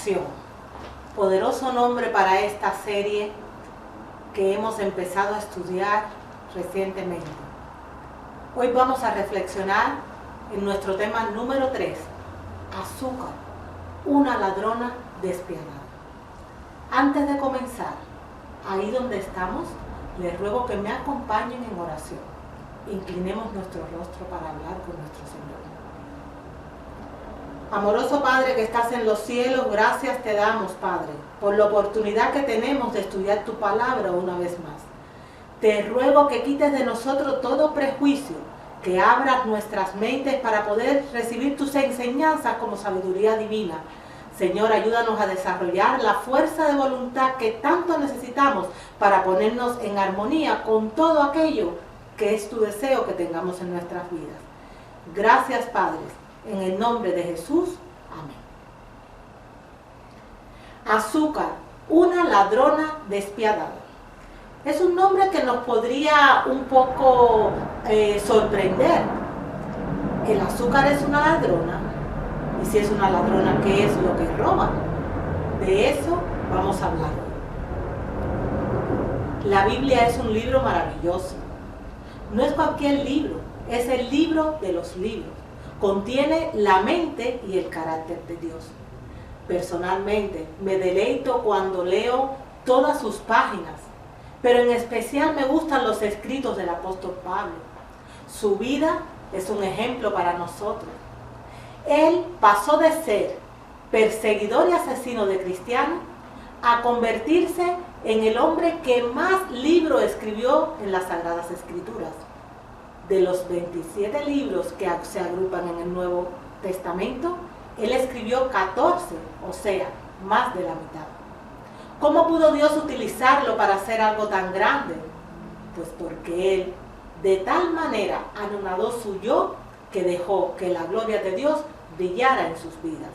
reflexión. Poderoso nombre para esta serie que hemos empezado a estudiar recientemente. Hoy vamos a reflexionar en nuestro tema número 3, azúcar, una ladrona despiadada. Antes de comenzar, ahí donde estamos, les ruego que me acompañen en oración. Inclinemos nuestro rostro para hablar con nuestro Señor. Amoroso Padre que estás en los cielos, gracias te damos, Padre, por la oportunidad que tenemos de estudiar tu palabra una vez más. Te ruego que quites de nosotros todo prejuicio, que abras nuestras mentes para poder recibir tus enseñanzas como sabiduría divina. Señor, ayúdanos a desarrollar la fuerza de voluntad que tanto necesitamos para ponernos en armonía con todo aquello que es tu deseo que tengamos en nuestras vidas. Gracias, Padre, en el nombre de Jesús. Amén. Azúcar, una ladrona despiadada. Es un nombre que nos podría un poco sorprender. El azúcar es una ladrona. Y si es una ladrona, ¿qué es lo que roba? De eso vamos a hablar hoy. La Biblia es un libro maravilloso. No es cualquier libro, es el libro de los libros. Contiene la mente y el carácter de Dios. Personalmente, me deleito cuando leo todas sus páginas, pero en especial me gustan los escritos del apóstol Pablo. Su vida es un ejemplo para nosotros. Él pasó de ser perseguidor y asesino de cristianos a convertirse en el hombre que más libros escribió en las Sagradas Escrituras. De los 27 libros que se agrupan en el Nuevo Testamento, él escribió 14, o sea, más de la mitad. ¿Cómo pudo Dios utilizarlo para hacer algo tan grande? Pues porque él de tal manera anonadó su yo que dejó que la gloria de Dios brillara en sus vidas.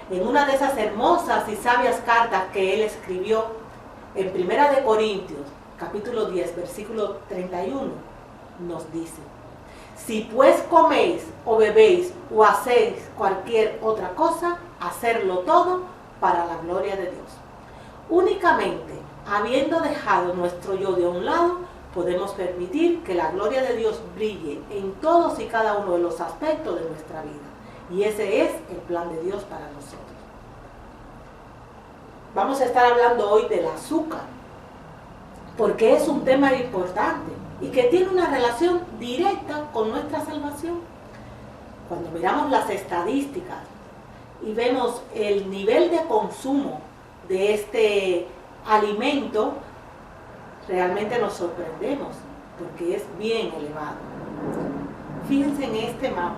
En una de esas hermosas y sabias cartas que él escribió en 1 Corintios, capítulo 10, versículo 31, nos dice: si pues coméis o bebéis o hacéis cualquier otra cosa, hacerlo todo para la gloria de Dios. Únicamente habiendo dejado nuestro yo de un lado, podemos permitir que la gloria de Dios brille en todos y cada uno de los aspectos de nuestra vida. Y ese es el plan de Dios para nosotros. Vamos a estar hablando hoy del azúcar, porque es un tema importante y que tiene una relación directa con nuestra salvación. Cuando miramos las estadísticas y vemos el nivel de consumo de este alimento, realmente nos sorprendemos porque es bien elevado. Fíjense en este mapa.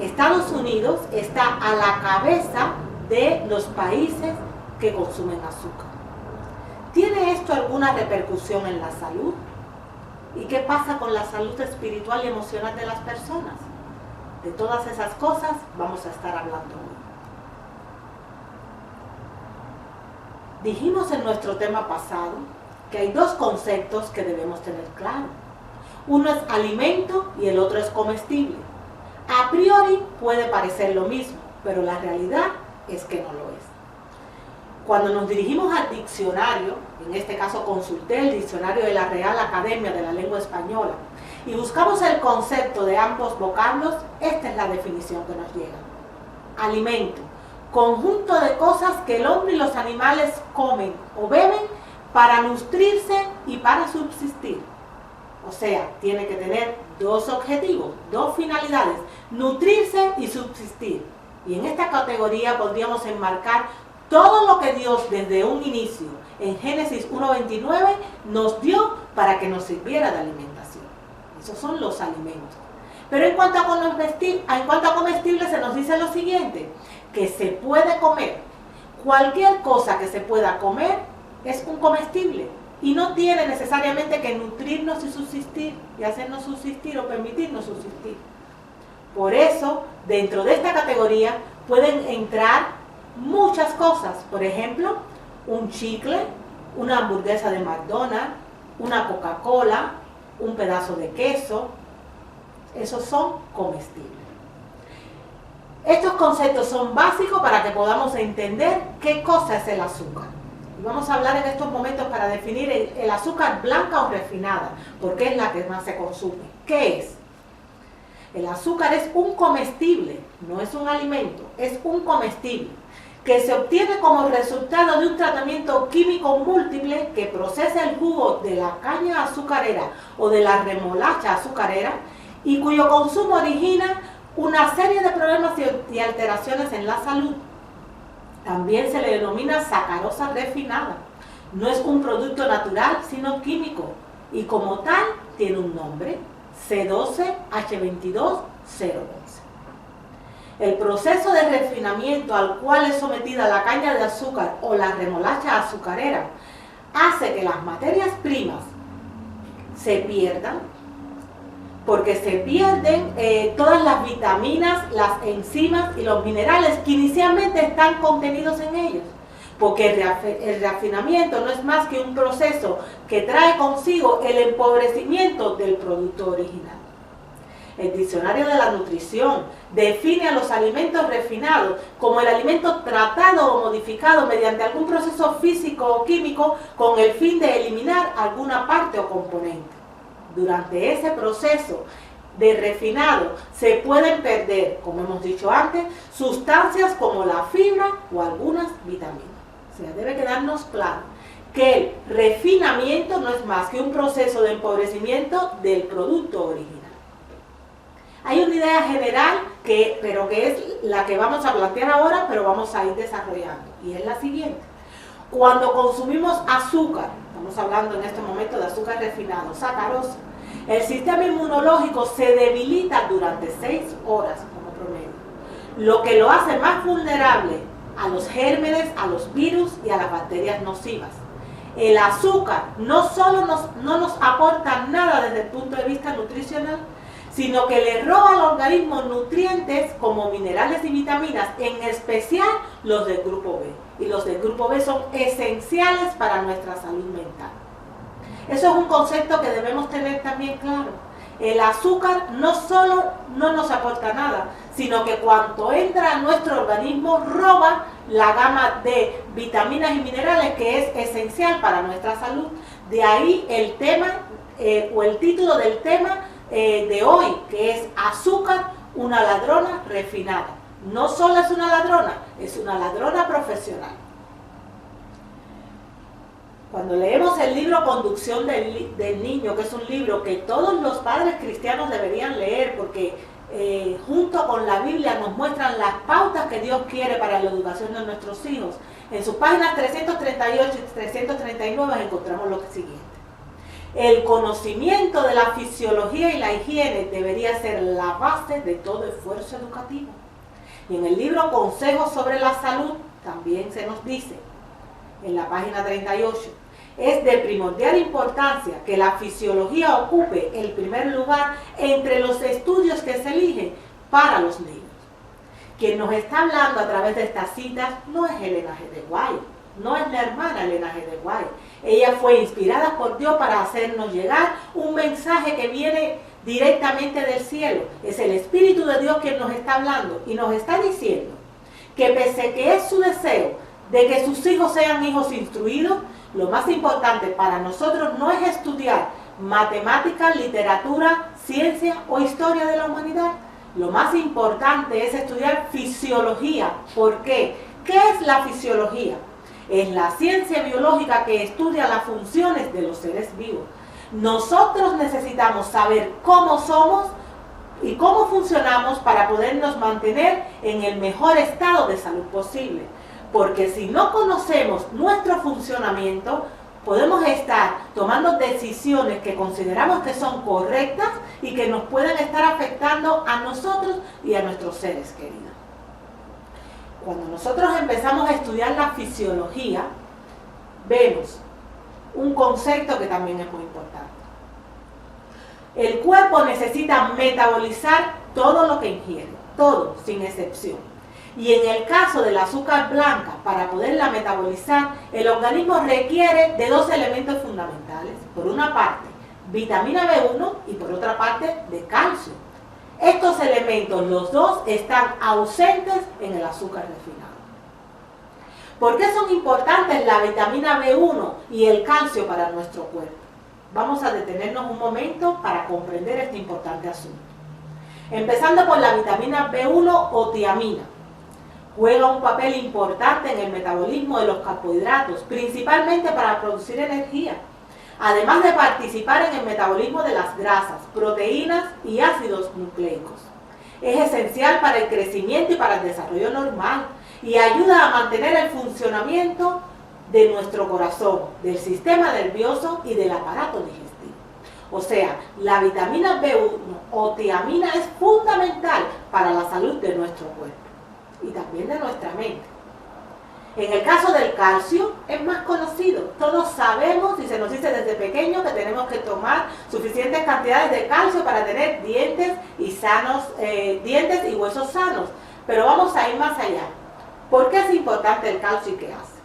Estados Unidos está a la cabeza de los países que consumen azúcar. ¿Tiene esto alguna repercusión en la salud? ¿Y qué pasa con la salud espiritual y emocional de las personas? De todas esas cosas vamos a estar hablando hoy. Dijimos en nuestro tema pasado que hay dos conceptos que debemos tener claro. Uno es alimento y el otro es comestible. A priori puede parecer lo mismo, pero la realidad es que no lo es. Cuando nos dirigimos al diccionario, en este caso consulté el diccionario de la Real Academia de la Lengua Española, y buscamos el concepto de ambos vocablos, esta es la definición que nos llega. Alimento, conjunto de cosas que el hombre y los animales comen o beben para nutrirse y para subsistir. O sea, tiene que tener dos objetivos, dos finalidades: nutrirse y subsistir. Y en esta categoría podríamos enmarcar todo lo que Dios desde un inicio, en Génesis 1:29, nos dio para que nos sirviera de alimentación. Esos son los alimentos. Pero en cuanto a comestibles se nos dice lo siguiente, que se puede comer. Cualquier cosa que se pueda comer es un comestible y no tiene necesariamente que nutrirnos y subsistir, y hacernos subsistir o permitirnos subsistir. Por eso, dentro de esta categoría pueden entrar muchas cosas. Por ejemplo, un chicle, una hamburguesa de McDonald's, una Coca-Cola, un pedazo de queso. Esos son comestibles. Estos conceptos son básicos para que podamos entender qué cosa es el azúcar. Y vamos a hablar en estos momentos para definir el azúcar blanca o refinada, porque es la que más se consume. ¿Qué es? El azúcar es un comestible, no es un alimento, es un comestible que se obtiene como resultado de un tratamiento químico múltiple que procesa el jugo de la caña azucarera o de la remolacha azucarera y cuyo consumo origina una serie de problemas y alteraciones en la salud. También se le denomina sacarosa refinada. No es un producto natural, sino químico, y como tal tiene un nombre, C12H22O11. El proceso de refinamiento al cual es sometida la caña de azúcar o la remolacha azucarera hace que las materias primas se pierdan, porque se pierden todas las vitaminas, las enzimas y los minerales que inicialmente están contenidos en ellos, porque el refinamiento no es más que un proceso que trae consigo el empobrecimiento del producto original. El diccionario de la nutrición define a los alimentos refinados como el alimento tratado o modificado mediante algún proceso físico o químico con el fin de eliminar alguna parte o componente. Durante ese proceso de refinado se pueden perder, como hemos dicho antes, sustancias como la fibra o algunas vitaminas. O sea, debe quedarnos claro que el refinamiento no es más que un proceso de empobrecimiento del producto original. Hay una idea general, pero que es la que vamos a plantear ahora, pero vamos a ir desarrollando, y es la siguiente. Cuando consumimos azúcar, estamos hablando en este momento de azúcar refinado, sacarosa, el sistema inmunológico se debilita durante 6 horas como promedio, lo que lo hace más vulnerable a los gérmenes, a los virus y a las bacterias nocivas. El azúcar no solo no nos aporta nada desde el punto de vista nutricional, sino que le roba al organismo nutrientes como minerales y vitaminas, en especial los del grupo B. Y los del grupo B son esenciales para nuestra salud mental. Eso es un concepto que debemos tener también claro. El azúcar no solo no nos aporta nada, sino que cuando entra a nuestro organismo roba la gama de vitaminas y minerales que es esencial para nuestra salud. De ahí el tema o el título del tema de hoy, que es azúcar, una ladrona refinada. No solo es una ladrona, es una ladrona profesional. Cuando leemos el libro Conducción del Niño, que es un libro que todos los padres cristianos deberían leer, porque junto con la Biblia nos muestran las pautas que Dios quiere para la educación de nuestros hijos, en sus páginas 338 y 339 encontramos lo siguiente. El conocimiento de la fisiología y la higiene debería ser la base de todo esfuerzo educativo. Y en el libro Consejos sobre la Salud también se nos dice, en la página 38, es de primordial importancia que la fisiología ocupe el primer lugar entre los estudios que se eligen para los niños. Quien nos está hablando a través de estas citas no es Elena G. de White, no es la hermana Elena G. de White. Ella fue inspirada por Dios para hacernos llegar un mensaje que viene directamente del cielo. Es el Espíritu de Dios quien nos está hablando y nos está diciendo que pese que es su deseo de que sus hijos sean hijos instruidos, lo más importante para nosotros no es estudiar matemática, literatura, ciencia o historia de la humanidad. Lo más importante es estudiar fisiología. ¿Por qué? ¿Qué es la fisiología? Es la ciencia biológica que estudia las funciones de los seres vivos. Nosotros necesitamos saber cómo somos y cómo funcionamos para podernos mantener en el mejor estado de salud posible. Porque si no conocemos nuestro funcionamiento, podemos estar tomando decisiones que consideramos que son correctas y que nos pueden estar afectando a nosotros y a nuestros seres queridos. Cuando nosotros empezamos a estudiar la fisiología, vemos un concepto que también es muy importante. El cuerpo necesita metabolizar todo lo que ingiere, todo, sin excepción. Y en el caso del azúcar blanca, para poderla metabolizar, el organismo requiere de 2 elementos fundamentales. Por una parte, vitamina B1 y por otra parte, de calcio. Estos elementos, los dos, están ausentes en el azúcar refinado. ¿Por qué son importantes la vitamina B1 y el calcio para nuestro cuerpo? Vamos a detenernos un momento para comprender este importante asunto. Empezando por la vitamina B1 o tiamina. Juega un papel importante en el metabolismo de los carbohidratos, principalmente para producir energía, además de participar en el metabolismo de las grasas, proteínas y ácidos nucleicos. Es esencial para el crecimiento y para el desarrollo normal y ayuda a mantener el funcionamiento de nuestro corazón, del sistema nervioso y del aparato digestivo. O sea, la vitamina B1 o tiamina es fundamental para la salud de nuestro cuerpo y también de nuestra mente. En el caso del calcio es más conocido. Todos sabemos y se nos dice desde pequeño que tenemos que tomar suficientes cantidades de calcio para tener dientes y huesos sanos. Pero vamos a ir más allá. ¿Por qué es importante el calcio y qué hace?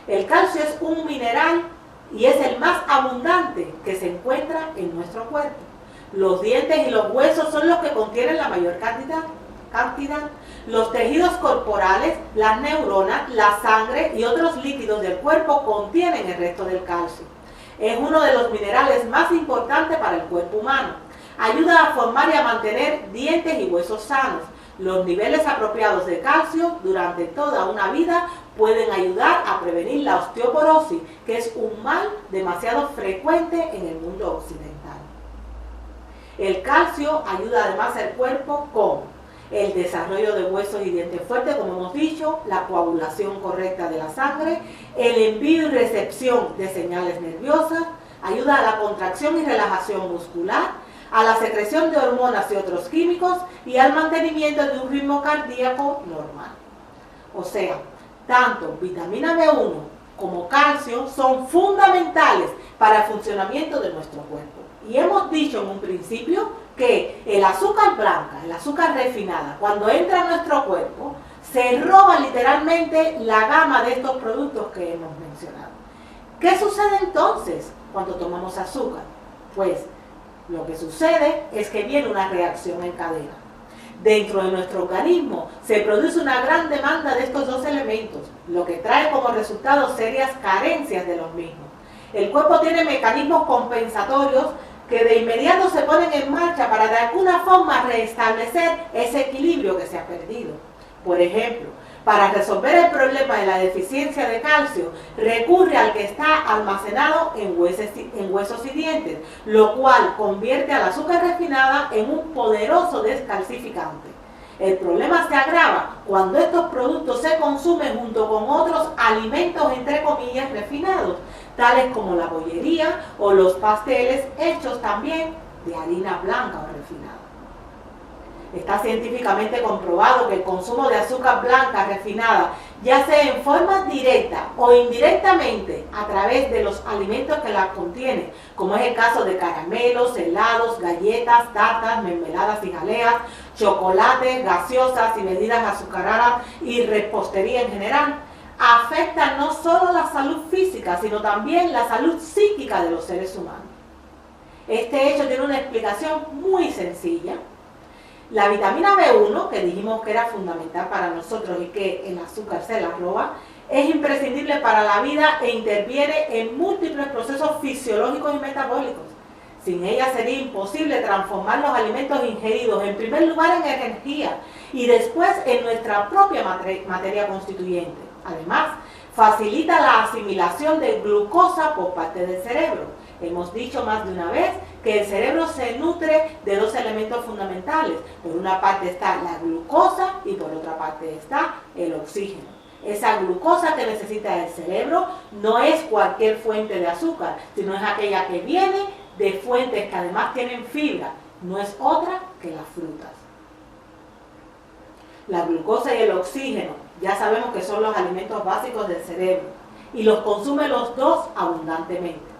El calcio es un mineral y es el más abundante que se encuentra en nuestro cuerpo. Los dientes y los huesos son los que contienen la mayor cantidad. Los tejidos corporales, las neuronas, la sangre y otros líquidos del cuerpo contienen el resto del calcio. Es uno de los minerales más importantes para el cuerpo humano. Ayuda a formar y a mantener dientes y huesos sanos. Los niveles apropiados de calcio durante toda una vida pueden ayudar a prevenir la osteoporosis, que es un mal demasiado frecuente en el mundo occidental. El calcio ayuda además al cuerpo con el desarrollo de huesos y dientes fuertes, como hemos dicho, la coagulación correcta de la sangre, el envío y recepción de señales nerviosas, ayuda a la contracción y relajación muscular, a la secreción de hormonas y otros químicos y al mantenimiento de un ritmo cardíaco normal. O sea, tanto vitamina B1 como calcio son fundamentales para el funcionamiento de nuestro cuerpo. Y hemos dicho en un principio que el azúcar blanca, el azúcar refinada, cuando entra a nuestro cuerpo, se roba literalmente la gama de estos productos que hemos mencionado. ¿Qué sucede entonces cuando tomamos azúcar? Pues lo que sucede es que viene una reacción en cadena. Dentro de nuestro organismo se produce una gran demanda de estos dos elementos, lo que trae como resultado serias carencias de los mismos. El cuerpo tiene mecanismos compensatorios que de inmediato se ponen en marcha para de alguna forma restablecer ese equilibrio que se ha perdido. Por ejemplo, para resolver el problema de la deficiencia de calcio, recurre al que está almacenado en huesos y dientes, lo cual convierte al azúcar refinada en un poderoso descalcificante. El problema se agrava cuando estos productos se consumen junto con otros alimentos, entre comillas, refinados, tales como la bollería o los pasteles hechos también de harina blanca o refinada. Está científicamente comprobado que el consumo de azúcar blanca refinada, ya sea en forma directa o indirectamente a través de los alimentos que la contienen, como es el caso de caramelos, helados, galletas, tartas, mermeladas y jaleas, chocolates, gaseosas y bebidas azucaradas y repostería en general, afecta no solo la salud física, sino también la salud psíquica de los seres humanos. Este hecho tiene una explicación muy sencilla. La vitamina B1, que dijimos que era fundamental para nosotros y que el azúcar se la roba, es imprescindible para la vida e interviene en múltiples procesos fisiológicos y metabólicos. Sin ella sería imposible transformar los alimentos ingeridos en primer lugar en energía y después en nuestra propia materia constituyente. Además, facilita la asimilación de glucosa por parte del cerebro. Hemos dicho más de una vez que el cerebro se nutre de dos elementos fundamentales. Por una parte está la glucosa y por otra parte está el oxígeno. Esa glucosa que necesita el cerebro no es cualquier fuente de azúcar, sino es aquella que viene de fuentes que además tienen fibra. No es otra que las frutas. La glucosa y el oxígeno ya sabemos que son los alimentos básicos del cerebro y los consume los dos abundantemente.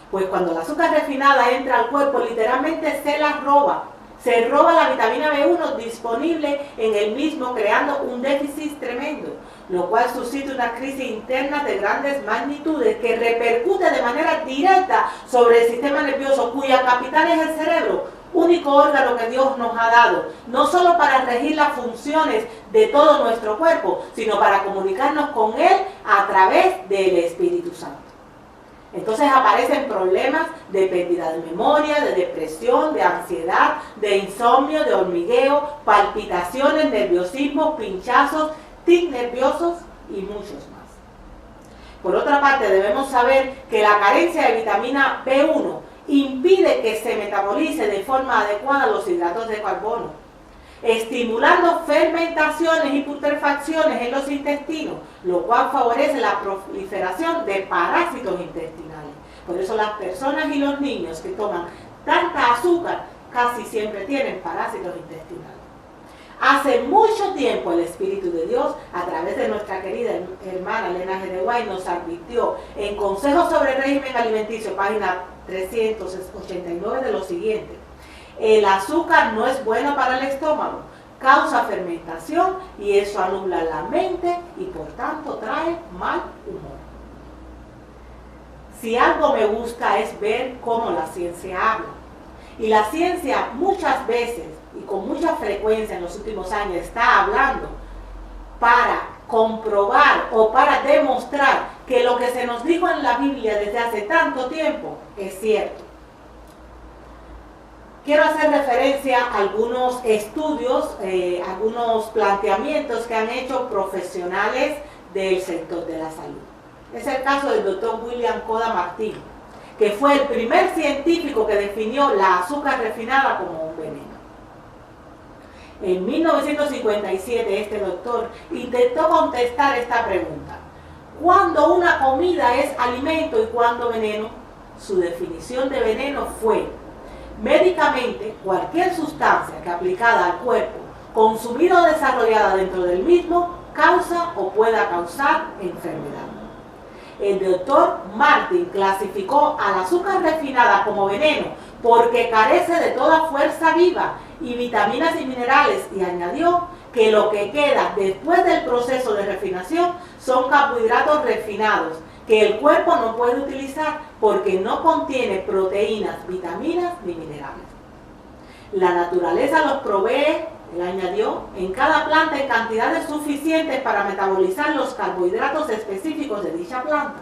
Pues cuando la azúcar refinada entra al cuerpo, literalmente se la roba. Se roba la vitamina B1 disponible en el mismo, creando un déficit tremendo, lo cual suscita una crisis interna de grandes magnitudes que repercute de manera directa sobre el sistema nervioso, cuya capital es el cerebro, único órgano que Dios nos ha dado, no solo para regir las funciones de todo nuestro cuerpo, sino para comunicarnos con Él a través del Espíritu Santo. Entonces aparecen problemas de pérdida de memoria, de depresión, de ansiedad, de insomnio, de hormigueo, palpitaciones, nerviosismo, pinchazos, tics nerviosos y muchos más. Por otra parte, debemos saber que la carencia de vitamina B1 impide que se metabolice de forma adecuada los hidratos de carbono, estimulando fermentaciones y putrefacciones en los intestinos, lo cual favorece la proliferación de parásitos intestinales. Por eso las personas y los niños que toman tanta azúcar casi siempre tienen parásitos intestinales. Hace mucho tiempo el Espíritu de Dios, a través de nuestra querida hermana Elena G. de White, nos advirtió en Consejos sobre el Régimen Alimenticio, página 389, de lo siguiente: el azúcar no es bueno para el estómago, causa fermentación y eso anula la mente y por tanto trae mal humor. Si algo me gusta es ver cómo la ciencia habla. Y la ciencia muchas veces y con mucha frecuencia en los últimos años está hablando para comprobar o para demostrar que lo que se nos dijo en la Biblia desde hace tanto tiempo es cierto. Quiero hacer referencia a algunos estudios, algunos planteamientos que han hecho profesionales del sector de la salud. Es el caso del doctor William Koda Martin, que fue el primer científico que definió la azúcar refinada como un veneno. En 1957 este doctor intentó contestar esta pregunta: ¿cuándo una comida es alimento y cuándo veneno? Su definición de veneno fue: médicamente, cualquier sustancia que aplicada al cuerpo, consumida o desarrollada dentro del mismo, causa o pueda causar enfermedad. El doctor Martin clasificó al azúcar refinada como veneno porque carece de toda fuerza viva y vitaminas y minerales, y añadió que lo que queda después del proceso de refinación son carbohidratos refinados que el cuerpo no puede utilizar porque no contiene proteínas, vitaminas ni minerales. La naturaleza los provee, él añadió, en cada planta en cantidades suficientes para metabolizar los carbohidratos específicos de dicha planta.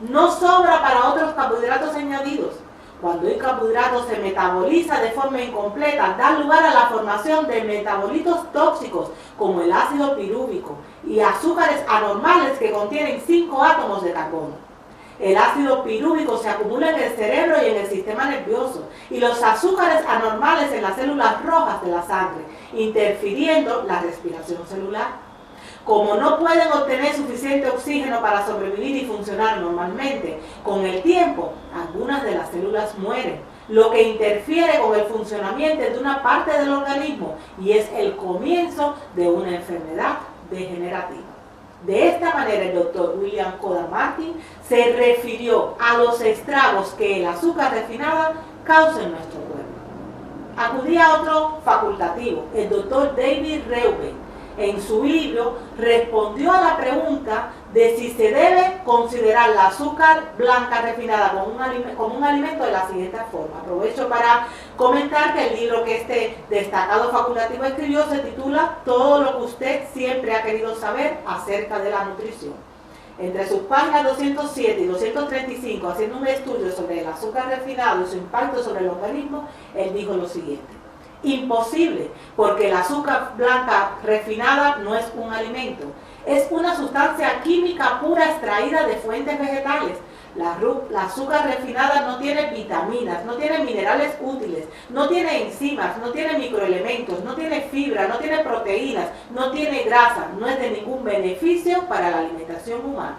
No sobra para otros carbohidratos añadidos. Cuando un carbohidrato se metaboliza de forma incompleta, da lugar a la formación de metabolitos tóxicos como el ácido pirúvico y azúcares anormales que contienen 5 átomos de carbono. El ácido pirúvico se acumula en el cerebro y en el sistema nervioso, y los azúcares anormales en las células rojas de la sangre, interfiriendo la respiración celular. Como no pueden obtener suficiente oxígeno para sobrevivir y funcionar normalmente, con el tiempo, algunas de las células mueren, lo que interfiere con el funcionamiento de una parte del organismo y es el comienzo de una enfermedad degenerativa. De esta manera, el doctor William Koda Martin se refirió a los estragos que el azúcar refinada causa en nuestro cuerpo. Acudí a otro facultativo, el doctor David Reuben. En su libro respondió a la pregunta de si se debe considerar la azúcar blanca refinada como un alimento de la siguiente forma. Aprovecho para comentar que el libro que este destacado facultativo escribió se titula Todo lo que usted siempre ha querido saber acerca de la nutrición. Entre sus páginas 207 y 235, haciendo un estudio sobre el azúcar refinado y su impacto sobre el organismo, él dijo lo siguiente: imposible, porque el azúcar blanca refinada no es un alimento, es una sustancia química pura extraída de fuentes vegetales. La azúcar refinada no tiene vitaminas, no tiene minerales útiles, no tiene enzimas, no tiene microelementos, no tiene fibra, no tiene proteínas, no tiene grasa, no es de ningún beneficio para la alimentación humana.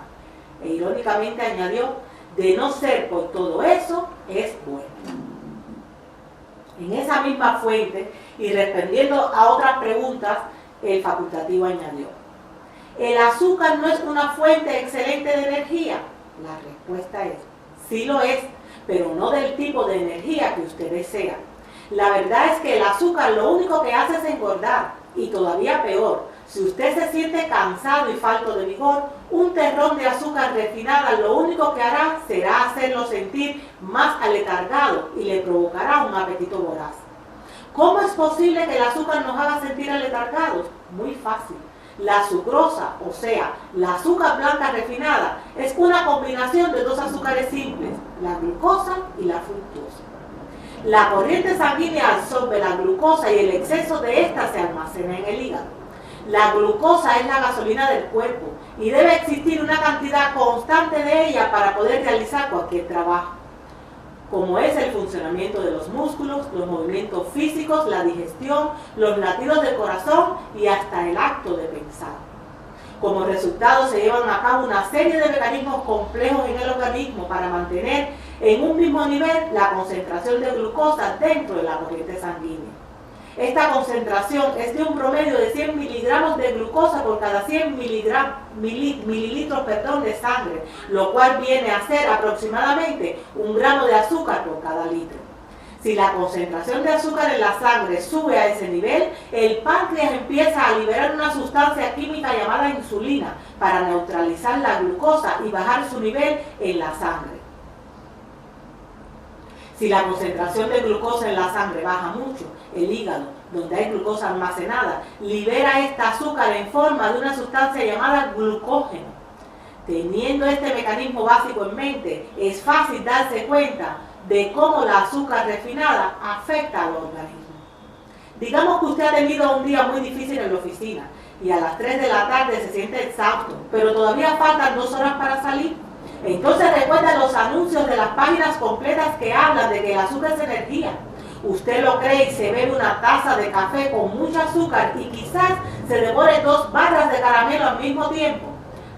E irónicamente añadió: de no ser por todo eso, es bueno. En esa misma fuente, y respondiendo a otras preguntas, el facultativo añadió: ¿el azúcar no es una fuente excelente de energía? La respuesta es: sí lo es, pero no del tipo de energía que usted desea. La verdad es que el azúcar lo único que hace es engordar, y todavía peor, si usted se siente cansado y falto de vigor, un terrón de azúcar refinada lo único que hará será hacerlo sentir más aletargado y le provocará un apetito voraz. ¿Cómo es posible que el azúcar nos haga sentir aletargados? Muy fácil. La sucrosa, o sea, la azúcar blanca refinada, es una combinación de dos azúcares simples, la glucosa y la fructosa. La corriente sanguínea absorbe la glucosa y el exceso de esta se almacena en el hígado. La glucosa es la gasolina del cuerpo y debe existir una cantidad constante de ella para poder realizar cualquier trabajo, como es el funcionamiento de los músculos, los movimientos físicos, la digestión, los latidos del corazón y hasta el acto de pensar. Como resultado se llevan a cabo una serie de mecanismos complejos en el organismo para mantener en un mismo nivel la concentración de glucosa dentro de la corriente sanguínea. Esta concentración es de un promedio de 100 miligramos de glucosa por cada 100 mililitros de sangre, lo cual viene a ser aproximadamente 1 gramo de azúcar por cada litro. Si la concentración de azúcar en la sangre sube a ese nivel, el páncreas empieza a liberar una sustancia química llamada insulina para neutralizar la glucosa y bajar su nivel en la sangre. Si la concentración de glucosa en la sangre baja mucho, el hígado, donde hay glucosa almacenada, libera esta azúcar en forma de una sustancia llamada glucógeno. Teniendo este mecanismo básico en mente, es fácil darse cuenta de cómo la azúcar refinada afecta al organismo. Digamos que usted ha tenido un día muy difícil en la oficina y a las 3 de la tarde se siente exhausto, pero todavía faltan 2 horas para salir. Entonces recuerda los anuncios de las páginas completas que hablan de que el azúcar es energía. Usted lo cree y se bebe una taza de café con mucho azúcar y quizás se devore 2 barras de caramelo al mismo tiempo.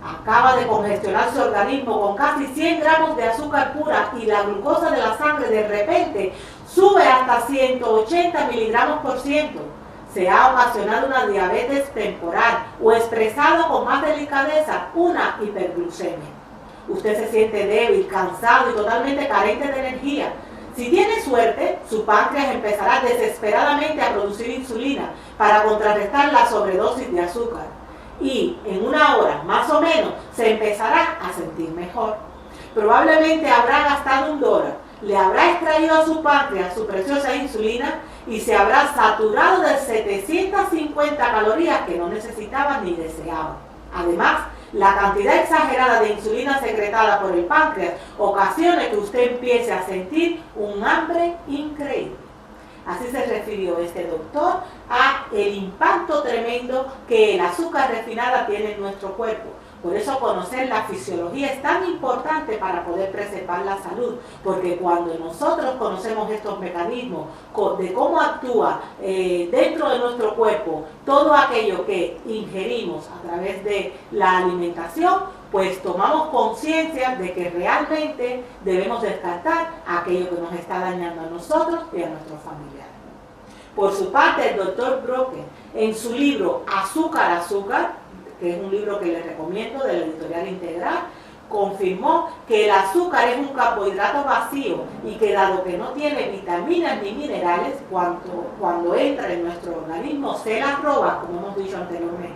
Acaba de congestionar su organismo con casi 100 gramos de azúcar pura y la glucosa de la sangre de repente sube hasta 180 miligramos por ciento. Se ha ocasionado una diabetes temporal o expresado con más delicadeza, una hiperglucemia. Usted se siente débil, cansado y totalmente carente de energía. Si tiene suerte, su páncreas empezará desesperadamente a producir insulina para contrarrestar la sobredosis de azúcar. Y en 1 hora, más o menos, se empezará a sentir mejor. Probablemente habrá gastado $1, le habrá extraído a su páncreas su preciosa insulina y se habrá saturado de 750 calorías que no necesitaba ni deseaba. Además, la cantidad exagerada de insulina secretada por el páncreas ocasiona que usted empiece a sentir un hambre increíble. Así se refirió este doctor a el impacto tremendo que el azúcar refinada tiene en nuestro cuerpo. Por eso conocer la fisiología es tan importante para poder preservar la salud, porque cuando nosotros conocemos estos mecanismos de cómo actúa dentro de nuestro cuerpo todo aquello que ingerimos a través de la alimentación, pues tomamos conciencia de que realmente debemos descartar aquello que nos está dañando a nosotros y a nuestros familiares. Por su parte, el doctor Brocken, en su libro Azúcar, Azúcar, que es un libro que les recomiendo de la editorial Integral, confirmó que el azúcar es un carbohidrato vacío y que dado que no tiene vitaminas ni minerales, cuando entra en nuestro organismo se las roba, como hemos dicho anteriormente.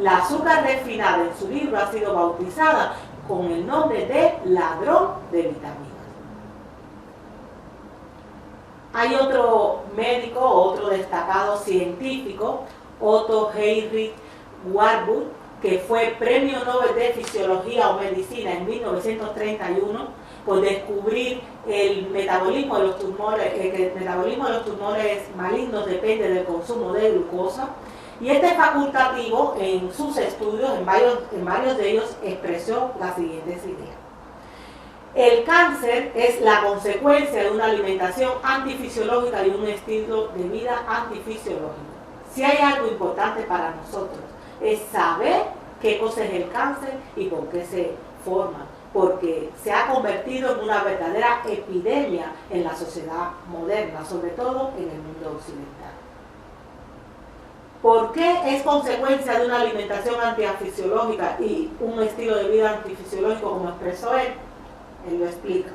La azúcar refinada en su libro ha sido bautizada con el nombre de ladrón de vitaminas. Hay otro médico, otro destacado científico, Otto Heinrich Warburg, que fue Premio Nobel de Fisiología o Medicina en 1931 por descubrir el metabolismo de los tumores, que el metabolismo de los tumores malignos depende del consumo de glucosa. Y este facultativo en sus estudios, en varios de ellos, expresó las siguientes ideas. El cáncer es la consecuencia de una alimentación antifisiológica y un estilo de vida antifisiológico. Si hay algo importante para nosotros, es saber qué cosa es el cáncer y por qué se forma, porque se ha convertido en una verdadera epidemia en la sociedad moderna, sobre todo en el mundo occidental. ¿Por qué es consecuencia de una alimentación antifisiológica y un estilo de vida antifisiológico, como expresó él? Él lo explica.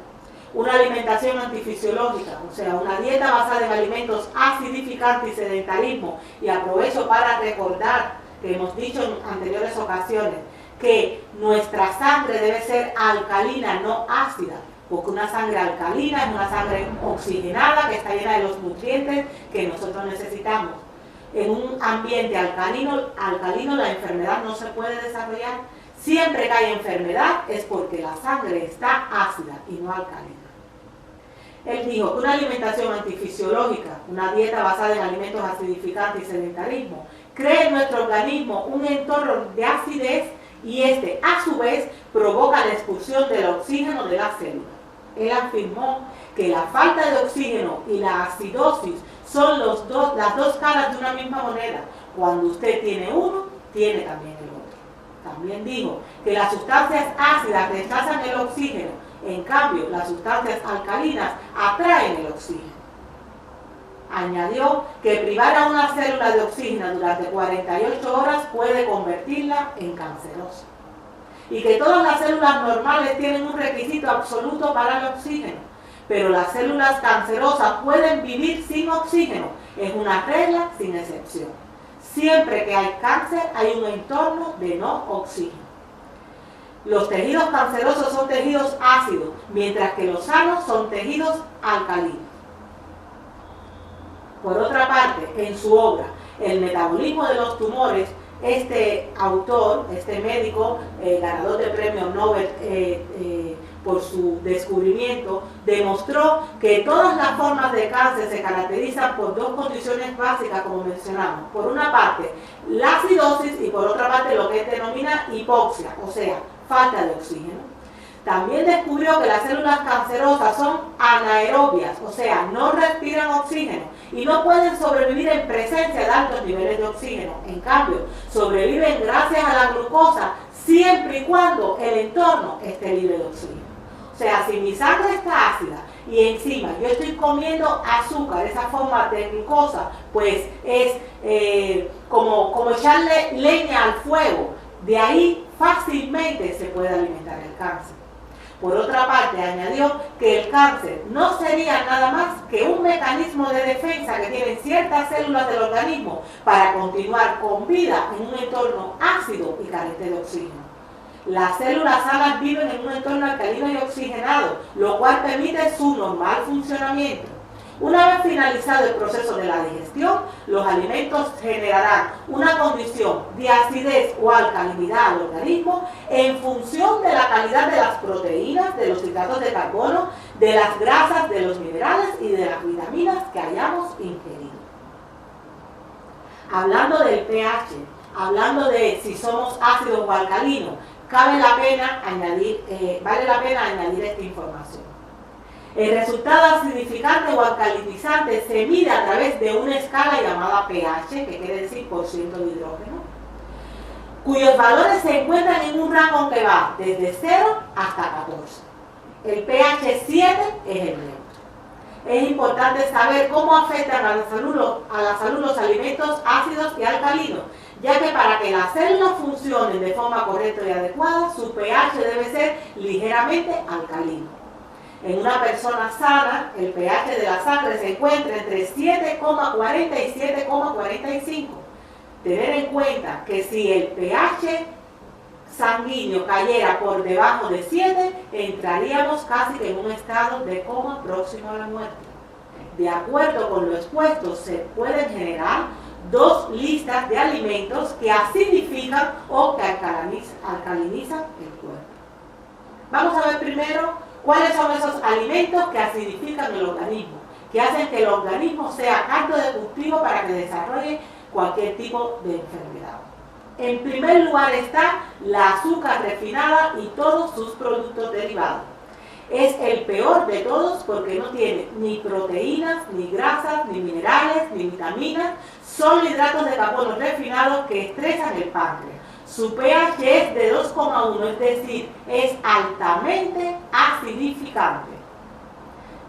Una alimentación antifisiológica, o sea, una dieta basada en alimentos acidificantes y sedentarismo, y aprovecho para recordar que hemos dicho en anteriores ocasiones que nuestra sangre debe ser alcalina, no ácida, porque una sangre alcalina es una sangre oxigenada que está llena de los nutrientes que nosotros necesitamos. En un ambiente alcalino la enfermedad no se puede desarrollar. Siempre que hay enfermedad es porque la sangre está ácida y no alcalina. Él dijo que una alimentación antifisiológica, una dieta basada en alimentos acidificantes y sedentarismo, crea en nuestro organismo un entorno de acidez y este, a su vez, provoca la expulsión del oxígeno de las células. Él afirmó que la falta de oxígeno y la acidosis son las dos caras de una misma moneda. Cuando usted tiene uno, tiene también el otro. También dijo que las sustancias ácidas rechazan el oxígeno, en cambio, las sustancias alcalinas atraen el oxígeno. Añadió que privar a una célula de oxígeno durante 48 horas puede convertirla en cancerosa. Y que todas las células normales tienen un requisito absoluto para el oxígeno, pero las células cancerosas pueden vivir sin oxígeno. Es una regla sin excepción. Siempre que hay cáncer hay un entorno de no oxígeno. Los tejidos cancerosos son tejidos ácidos, mientras que los sanos son tejidos alcalinos. Por otra parte, en su obra El metabolismo de los tumores, este autor, este médico, ganador de premio Nobel por su descubrimiento, demostró que todas las formas de cáncer se caracterizan por dos condiciones básicas, como mencionamos. Por una parte, la acidosis y por otra parte lo que él denomina hipoxia, o sea, falta de oxígeno. También descubrió que las células cancerosas son anaerobias, o sea, no respiran oxígeno y no pueden sobrevivir en presencia de altos niveles de oxígeno. En cambio, sobreviven gracias a la glucosa siempre y cuando el entorno esté libre de oxígeno. O sea, si mi sangre está ácida y encima yo estoy comiendo azúcar, esa forma de glucosa, pues es como echarle leña al fuego. De ahí fácilmente se puede alimentar el cáncer. Por otra parte, añadió que el cáncer no sería nada más que un mecanismo de defensa que tienen ciertas células del organismo para continuar con vida en un entorno ácido y carente de oxígeno. Las células sanas viven en un entorno alcalino y oxigenado, lo cual permite su normal funcionamiento. Una vez finalizado el proceso de la digestión, los alimentos generarán una condición de acidez o alcalinidad al organismo en función de la calidad de las proteínas, de los hidratos de carbono, de las grasas, de los minerales y de las vitaminas que hayamos ingerido. Hablando del pH, hablando de si somos ácidos o alcalinos, vale la pena añadir esta información. El resultado acidificante o alcalinizante se mide a través de una escala llamada pH, que quiere decir por ciento de hidrógeno, cuyos valores se encuentran en un rango que va desde 0 hasta 14. El pH 7 es el neutro. Es importante saber cómo afectan a la salud los alimentos ácidos y alcalinos, ya que para que las células funcionen de forma correcta y adecuada, su pH debe ser ligeramente alcalino. En una persona sana, el pH de la sangre se encuentra entre 7,40 y 7,45. Tener en cuenta que si el pH sanguíneo cayera por debajo de 7, entraríamos casi que en un estado de coma próximo a la muerte. De acuerdo con lo expuesto, se pueden generar dos listas de alimentos que acidifican o que alcalinizan el cuerpo. Vamos a ver primero cuáles son esos alimentos que acidifican el organismo, que hacen que el organismo sea caldo de cultivo para que desarrolle cualquier tipo de enfermedad. En primer lugar está la azúcar refinada y todos sus productos derivados. Es el peor de todos porque no tiene ni proteínas, ni grasas, ni minerales, ni vitaminas, son hidratos de carbono refinados que estresan el páncreas. Su pH es de 2,1, es decir, es altamente acidificante.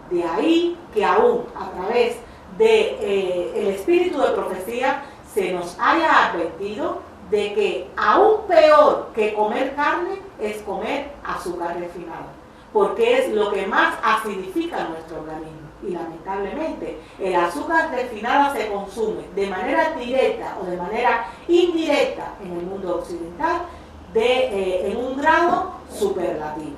De ahí que aún a través del espíritu de profecía se nos haya advertido de que aún peor que comer carne es comer azúcar refinada, porque es lo que más acidifica nuestro organismo. Y lamentablemente el azúcar refinada se consume de manera directa o de manera indirecta en el mundo occidental en un grado superlativo.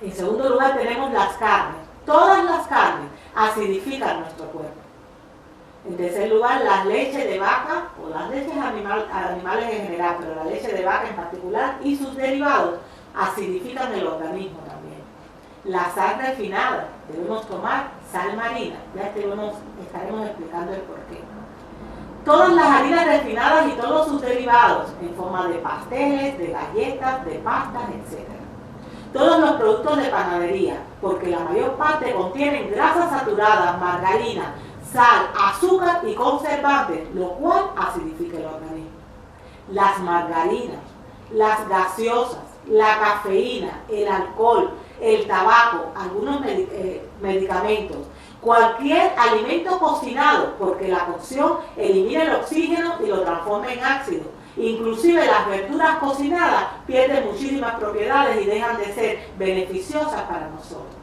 En segundo lugar tenemos las carnes. Todas las carnes acidifican nuestro cuerpo. En tercer lugar, las leches de vaca o las leches animales en general, pero la leche de vaca en particular y sus derivados acidifican el organismo también. La sal refinada, debemos tomar sal marina, ya estaremos explicando el porqué. Todas las harinas refinadas y todos sus derivados en forma de pasteles, de galletas, de pastas, etc. Todos los productos de panadería, porque la mayor parte contienen grasas saturadas, margarina, sal, azúcar y conservantes, lo cual acidifica el organismo. Las margarinas, las gaseosas, la cafeína, el alcohol, el tabaco, algunos medicamentos, cualquier alimento cocinado, porque la cocción elimina el oxígeno y lo transforma en ácido. Inclusive las verduras cocinadas pierden muchísimas propiedades y dejan de ser beneficiosas para nosotros.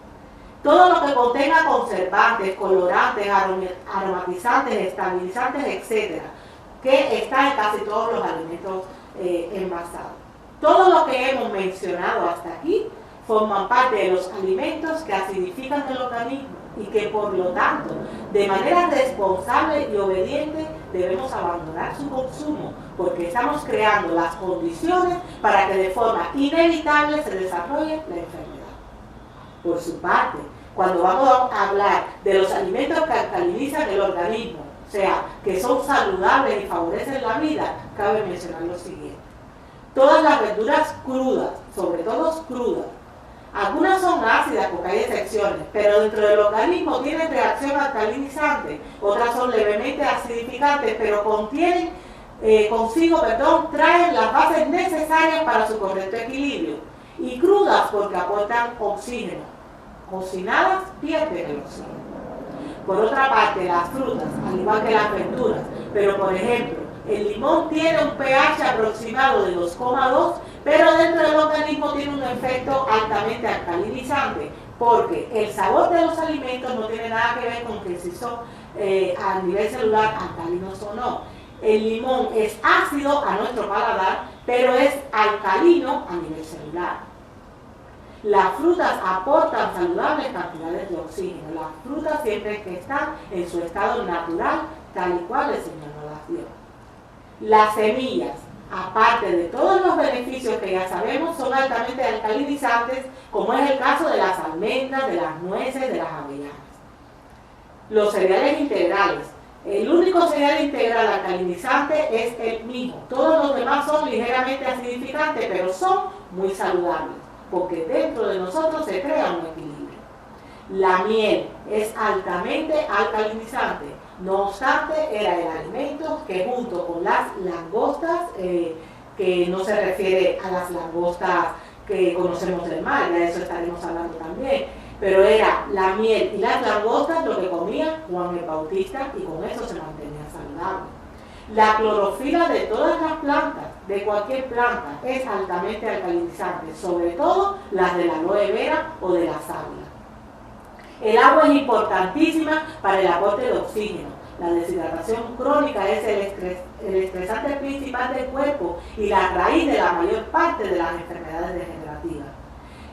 Todo lo que contenga conservantes, colorantes, aromatizantes, estabilizantes, etc., que está en casi todos los alimentos envasados. Todo lo que hemos mencionado hasta aquí forman parte de los alimentos que acidifican el organismo y que por lo tanto, de manera responsable y obediente, debemos abandonar su consumo, porque estamos creando las condiciones para que de forma inevitable se desarrolle la enfermedad. Por su parte, cuando vamos a hablar de los alimentos que alcalinizan el organismo, o sea, que son saludables y favorecen la vida, cabe mencionar lo siguiente. Todas las verduras crudas, sobre todo crudas, algunas son ácidas porque hay excepciones, pero dentro del organismo tienen reacción alcalinizante, otras son levemente acidificantes, pero traen las bases necesarias para su correcto equilibrio. Y crudas porque aportan oxígeno. Cocinadas pierden el oxígeno. Por otra parte, las frutas, al igual que las verduras, pero por ejemplo, el limón tiene un pH aproximado de 2,2, pero dentro del organismo tiene un efecto altamente alcalinizante, porque el sabor de los alimentos no tiene nada que ver con que si son a nivel celular alcalinos o no. El limón es ácido a nuestro paladar, pero es alcalino a nivel celular. Las frutas aportan saludables cantidades de oxígeno. Las frutas siempre que están en su estado natural, tal y cual el Señor nos las dio. Las semillas, aparte de todos los beneficios que ya sabemos, son altamente alcalinizantes, como es el caso de las almendras, de las nueces, de las avellanas. Los cereales integrales. El único cereal integral alcalinizante es el mijo. Todos los demás son ligeramente acidificantes, pero son muy saludables, porque dentro de nosotros se crea un equilibrio. La miel es altamente alcalinizante, no obstante era el alimento que junto con las langostas, que no se refiere a las langostas que conocemos del mar, de eso estaremos hablando también, pero era la miel y las langostas lo que comía Juan el Bautista y con eso se mantenía saludable. La clorofila de todas las plantas, de cualquier planta, es altamente alcalinizante, sobre todo las de la aloe vera o de la sábila. El agua es importantísima para el aporte de oxígeno. La deshidratación crónica es el estresante principal del cuerpo y la raíz de la mayor parte de las enfermedades degenerativas.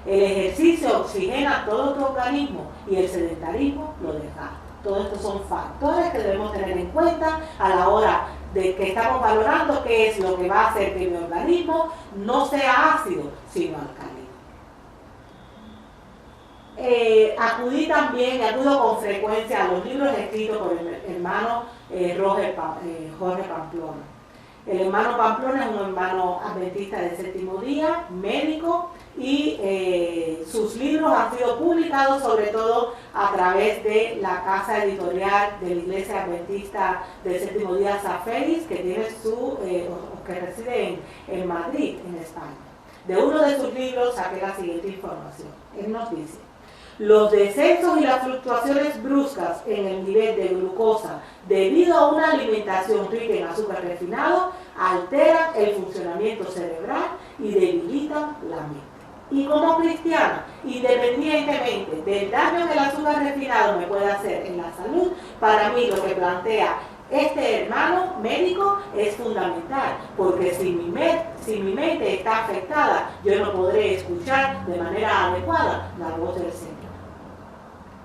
El ejercicio oxigena todo tu organismo y el sedentarismo lo desgasta. Todos estos son factores que debemos tener en cuenta a la hora de que estamos valorando qué es lo que va a hacer que mi organismo no sea ácido, sino alcalino. Acudo con frecuencia a los libros escritos por el hermano Jorge Pamplona. El hermano Pamplona es un hermano adventista del séptimo día, médico, y sus libros han sido publicados sobre todo a través de la casa editorial de la Iglesia Adventista del Séptimo Día Saferis, que tiene que reside en Madrid, en España. De uno de sus libros saqué la siguiente información. Él nos dice: los descensos y las fluctuaciones bruscas en el nivel de glucosa debido a una alimentación rica en azúcar refinado alteran el funcionamiento cerebral y debilitan la mente. Y como cristiana, independientemente del daño que el azúcar refinado me puede hacer en la salud, para mí lo que plantea Este hermano médico es fundamental, porque si mi mente está afectada, yo no podré escuchar de manera adecuada la voz del Señor.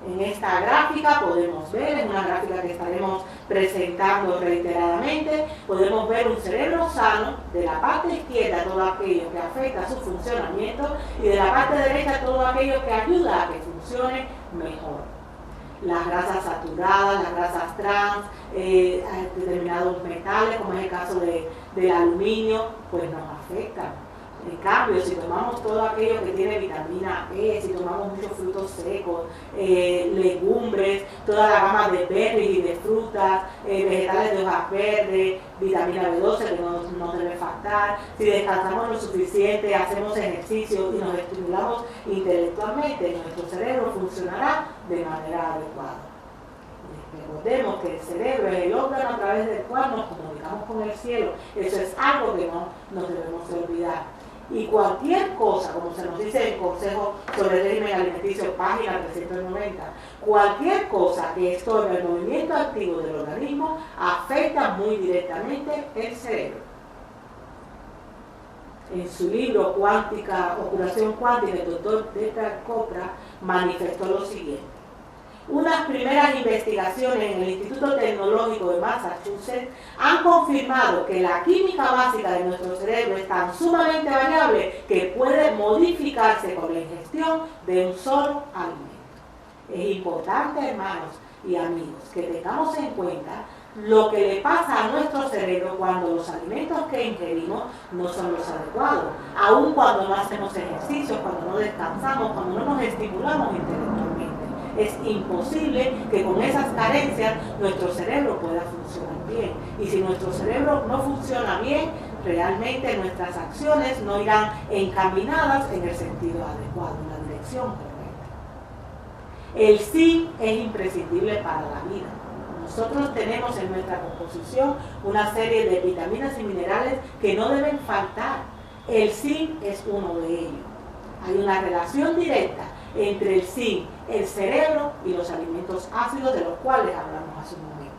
En esta gráfica podemos ver, en una gráfica que estaremos presentando reiteradamente, podemos ver un cerebro sano, de la parte izquierda todo aquello que afecta su funcionamiento y de la parte derecha todo aquello que ayuda a que funcione mejor. Las grasas saturadas, las grasas trans, determinados metales, como es el caso del aluminio, pues nos afectan. En cambio, si tomamos todo aquello que tiene vitamina E, si tomamos muchos frutos secos, legumbres, toda la gama de berries y de frutas, vegetales de hojas verdes, vitamina B12 que no nos debe faltar, si descansamos lo suficiente, hacemos ejercicio y nos estimulamos intelectualmente, nuestro cerebro funcionará de manera adecuada. Recordemos que el cerebro es el órgano a través del cual nos comunicamos con el cielo. Eso es algo que no nos debemos de olvidar. Y cualquier cosa, como se nos dice en Consejo sobre el régimen alimenticio, página 390, cualquier cosa que estorbe el movimiento activo del organismo afecta muy directamente el cerebro. En su libro Curación Cuántica, el doctor Deepak Chopra manifestó lo siguiente. Unas primeras investigaciones en el Instituto Tecnológico de Massachusetts han confirmado que la química básica de nuestro cerebro es tan sumamente variable que puede modificarse con la ingestión de un solo alimento. Es importante, hermanos y amigos, que tengamos en cuenta lo que le pasa a nuestro cerebro cuando los alimentos que ingerimos no son los adecuados, aun cuando no hacemos ejercicios, cuando no descansamos, cuando no nos estimulamos intelectualmente. Es imposible que con esas carencias nuestro cerebro pueda funcionar bien. Y si nuestro cerebro no funciona bien, realmente nuestras acciones no irán encaminadas en el sentido adecuado, en la dirección correcta. El zinc es imprescindible para la vida. Nosotros tenemos en nuestra composición una serie de vitaminas y minerales que no deben faltar. El zinc es uno de ellos. Hay una relación directa entre el zinc, el cerebro y los alimentos ácidos de los cuales hablamos hace un momento.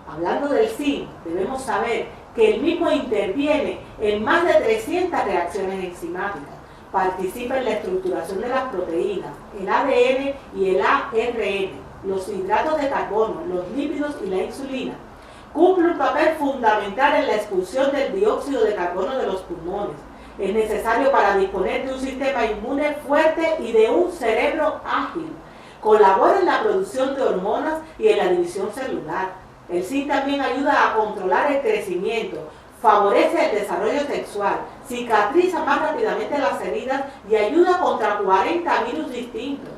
Hablando del zinc, debemos saber que el mismo interviene en más de 300 reacciones enzimáticas, participa en la estructuración de las proteínas, el ADN y el ARN, los hidratos de carbono, los lípidos y la insulina. Cumple un papel fundamental en la expulsión del dióxido de carbono de los pulmones. Es necesario para disponer de un sistema inmune fuerte y de un cerebro ágil. Colabora en la producción de hormonas y en la división celular. El zinc también ayuda a controlar el crecimiento, favorece el desarrollo sexual, cicatriza más rápidamente las heridas y ayuda contra 40 virus distintos.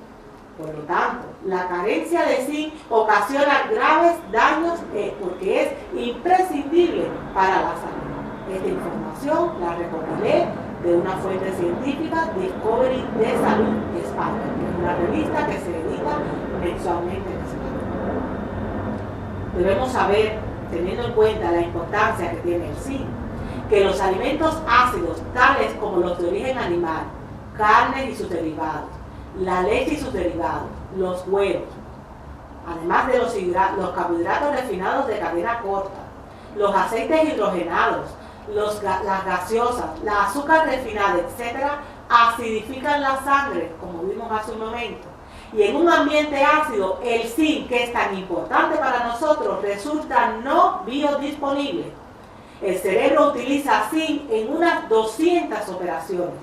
Por lo tanto, la carencia de zinc ocasiona graves daños porque es imprescindible para la salud. Esta información la recopilé de una fuente científica, Discovery de Salud España, que es una revista que se dedica mensualmente en España. Debemos saber, teniendo en cuenta la importancia que tiene el zinc, que los alimentos ácidos, tales como los de origen animal, carne y sus derivados, la leche y sus derivados, los huevos, además de los carbohidratos refinados de cadena corta, los aceites hidrogenados, las gaseosas, la azúcar refinada, etc., acidifican la sangre, como vimos hace un momento. Y en un ambiente ácido, el zinc, que es tan importante para nosotros, resulta no biodisponible. El cerebro utiliza zinc en unas 200 operaciones,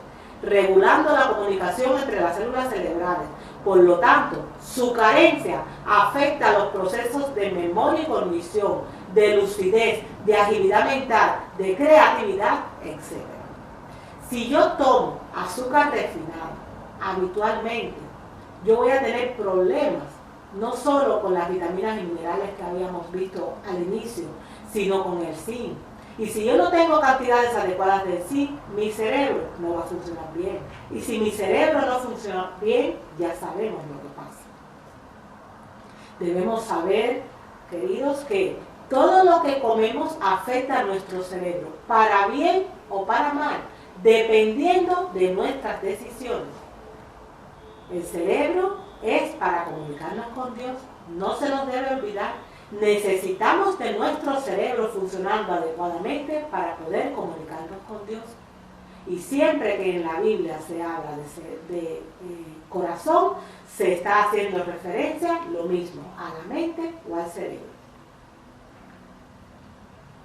regulando la comunicación entre las células cerebrales. Por lo tanto, su carencia afecta los procesos de memoria y cognición, de lucidez, de agilidad mental, de creatividad, etc. Si yo tomo azúcar refinado habitualmente, yo voy a tener problemas, no solo con las vitaminas y minerales que habíamos visto al inicio, sino con el zinc. Y si yo no tengo cantidades adecuadas de zinc, mi cerebro no va a funcionar bien. Y si mi cerebro no funciona bien, ya sabemos lo que pasa. Debemos saber, queridos, que todo lo que comemos afecta a nuestro cerebro, para bien o para mal, dependiendo de nuestras decisiones. El cerebro es para comunicarnos con Dios, no se nos debe olvidar. Necesitamos de nuestro cerebro funcionando adecuadamente para poder comunicarnos con Dios. Y siempre que en la Biblia se habla de corazón, se está haciendo referencia lo mismo, a la mente o al cerebro.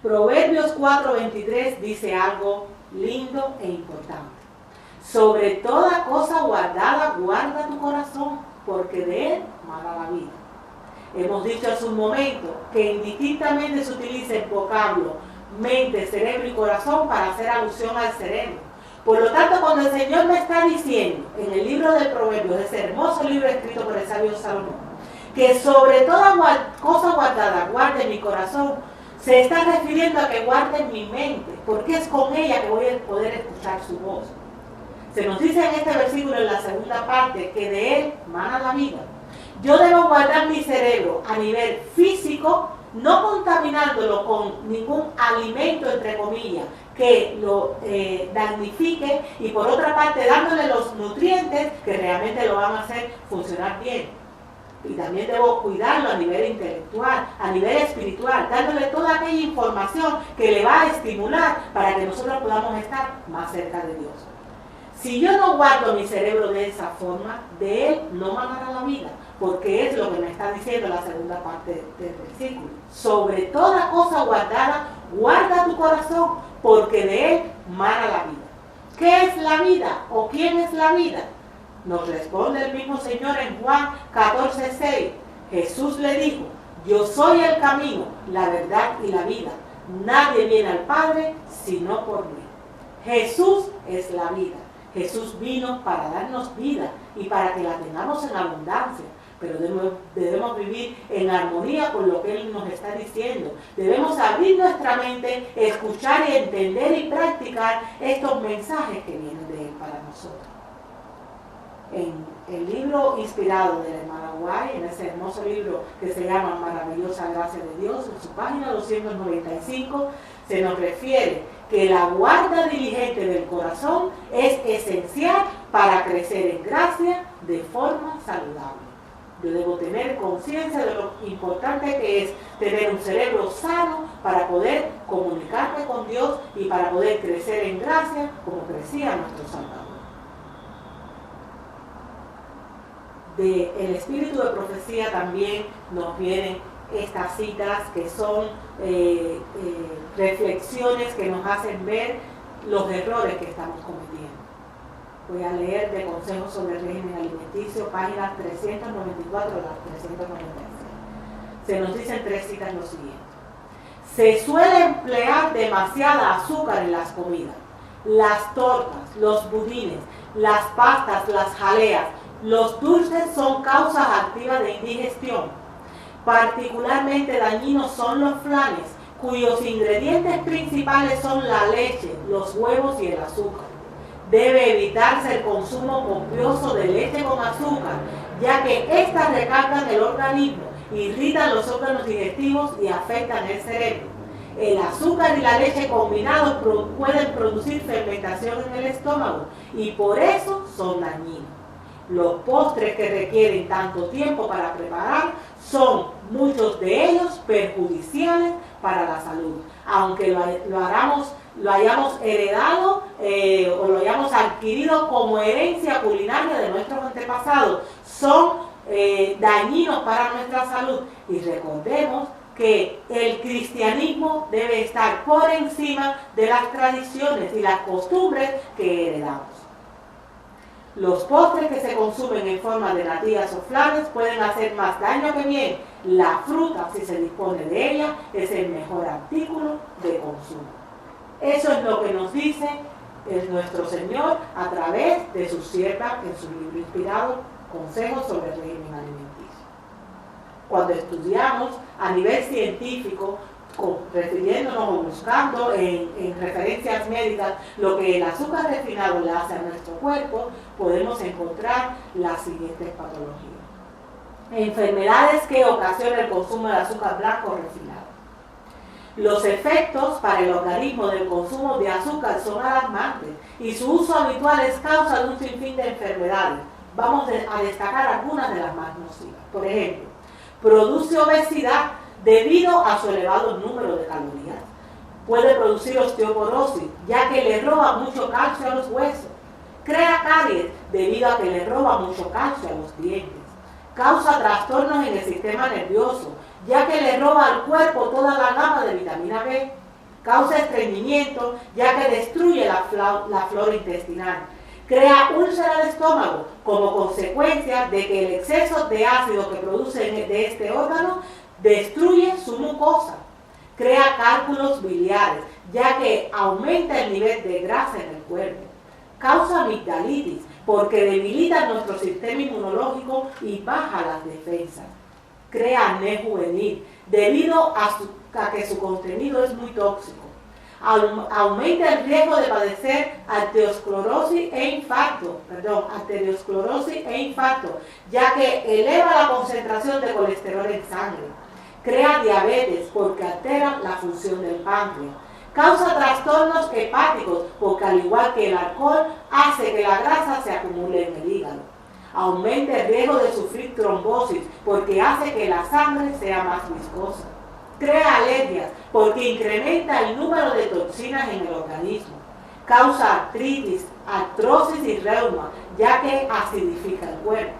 Proverbios 4:23 dice algo lindo e importante. Sobre toda cosa guardada, guarda tu corazón, porque de él mana la vida. Hemos dicho hace un momento que indistintamente se utiliza el vocablo mente, cerebro y corazón para hacer alusión al cerebro. Por lo tanto, cuando el Señor me está diciendo en el libro de Proverbios, ese hermoso libro escrito por el sabio Salomón, que sobre toda cosa guardada guarde mi corazón, se está refiriendo a que guarde mi mente, porque es con ella que voy a poder escuchar su voz. Se nos dice en este versículo, en la segunda parte, que de él mana la vida. Yo debo guardar mi cerebro a nivel físico, no contaminándolo con ningún alimento, entre comillas, que lo damnifique, y por otra parte dándole los nutrientes que realmente lo van a hacer funcionar bien. Y también debo cuidarlo a nivel intelectual, a nivel espiritual, dándole toda aquella información que le va a estimular para que nosotros podamos estar más cerca de Dios. Si yo no guardo mi cerebro de esa forma, de él no manará la vida, porque es lo que me está diciendo la segunda parte del versículo. Sobre toda cosa guardada, guarda tu corazón, porque de él mana la vida. ¿Qué es la vida? ¿O quién es la vida? Nos responde el mismo Señor en Juan 14:6. Jesús le dijo: yo soy el camino, la verdad y la vida. Nadie viene al Padre sino por mí. Jesús es la vida. Jesús vino para darnos vida y para que la tengamos en abundancia. Pero debemos vivir en armonía con lo que Él nos está diciendo. Debemos abrir nuestra mente, escuchar y entender y practicar estos mensajes que vienen de Él para nosotros. En el libro inspirado de la hermana White, en ese hermoso libro que se llama Maravillosa Gracia de Dios, en su página 295, se nos refiere que la guarda diligente del corazón es esencial para crecer en gracia de forma saludable. Yo debo tener conciencia de lo importante que es tener un cerebro sano para poder comunicarme con Dios y para poder crecer en gracia como crecía nuestro Salvador. Del espíritu de profecía también nos vienen estas citas que son reflexiones que nos hacen ver los errores que estamos cometiendo. Voy a leer de Consejos sobre el Régimen Alimenticio, páginas 394 a 396. Se nos dicen tres citas lo siguiente. Se suele emplear demasiada azúcar en las comidas. Las tortas, los budines, las pastas, las jaleas, los dulces son causas activas de indigestión. Particularmente dañinos son los flanes, cuyos ingredientes principales son la leche, los huevos y el azúcar. Debe evitarse el consumo copioso de leche con azúcar, ya que éstas recargan el organismo, irritan los órganos digestivos y afectan el cerebro. El azúcar y la leche combinados pueden producir fermentación en el estómago y por eso son dañinos. Los postres que requieren tanto tiempo para preparar son muchos de ellos perjudiciales para la salud, aunque lo hayamos heredado o lo hayamos adquirido como herencia culinaria de nuestros antepasados, son dañinos para nuestra salud. Y recordemos que el cristianismo debe estar por encima de las tradiciones y las costumbres que heredamos. Los postres que se consumen en forma de natillas o flanes pueden hacer más daño que bien. La fruta, si se dispone de ella, es el mejor artículo de consumo. Eso es lo que nos dice nuestro Señor a través de su sierva en su libro inspirado, Consejos sobre el Régimen Alimenticio. Cuando estudiamos a nivel científico, refiriéndonos o buscando en referencias médicas lo que el azúcar refinado le hace a nuestro cuerpo, podemos encontrar las siguientes patologías. Enfermedades que ocasiona el consumo de azúcar blanco refinado. Los efectos para el organismo del consumo de azúcar son alarmantes y su uso habitual es causa de un sinfín de enfermedades. Vamos a destacar algunas de las más nocivas. Por ejemplo, produce obesidad debido a su elevado número de calorías. Puede producir osteoporosis, ya que le roba mucho calcio a los huesos. Crea caries debido a que le roba mucho calcio a los dientes. Causa trastornos en el sistema nervioso, ya que le roba al cuerpo toda la gama de vitamina B. Causa estreñimiento, ya que destruye la flora intestinal. Crea úlcera de estómago como consecuencia de que el exceso de ácido que produce de este órgano destruye su mucosa. Crea cálculos biliares, ya que aumenta el nivel de grasa en el cuerpo. Causa amigdalitis, porque debilita nuestro sistema inmunológico y baja las defensas. Crea acné juvenil, debido a que su contenido es muy tóxico. Aumenta el riesgo de padecer arteriosclerosis e infarto, ya que eleva la concentración de colesterol en sangre. Crea diabetes porque altera la función del páncreas. Causa trastornos hepáticos porque, al igual que el alcohol, hace que la grasa se acumule en el hígado. Aumenta el riesgo de sufrir trombosis porque hace que la sangre sea más viscosa. Crea alergias porque incrementa el número de toxinas en el organismo. Causa artritis, artrosis y reuma, ya que acidifica el cuerpo.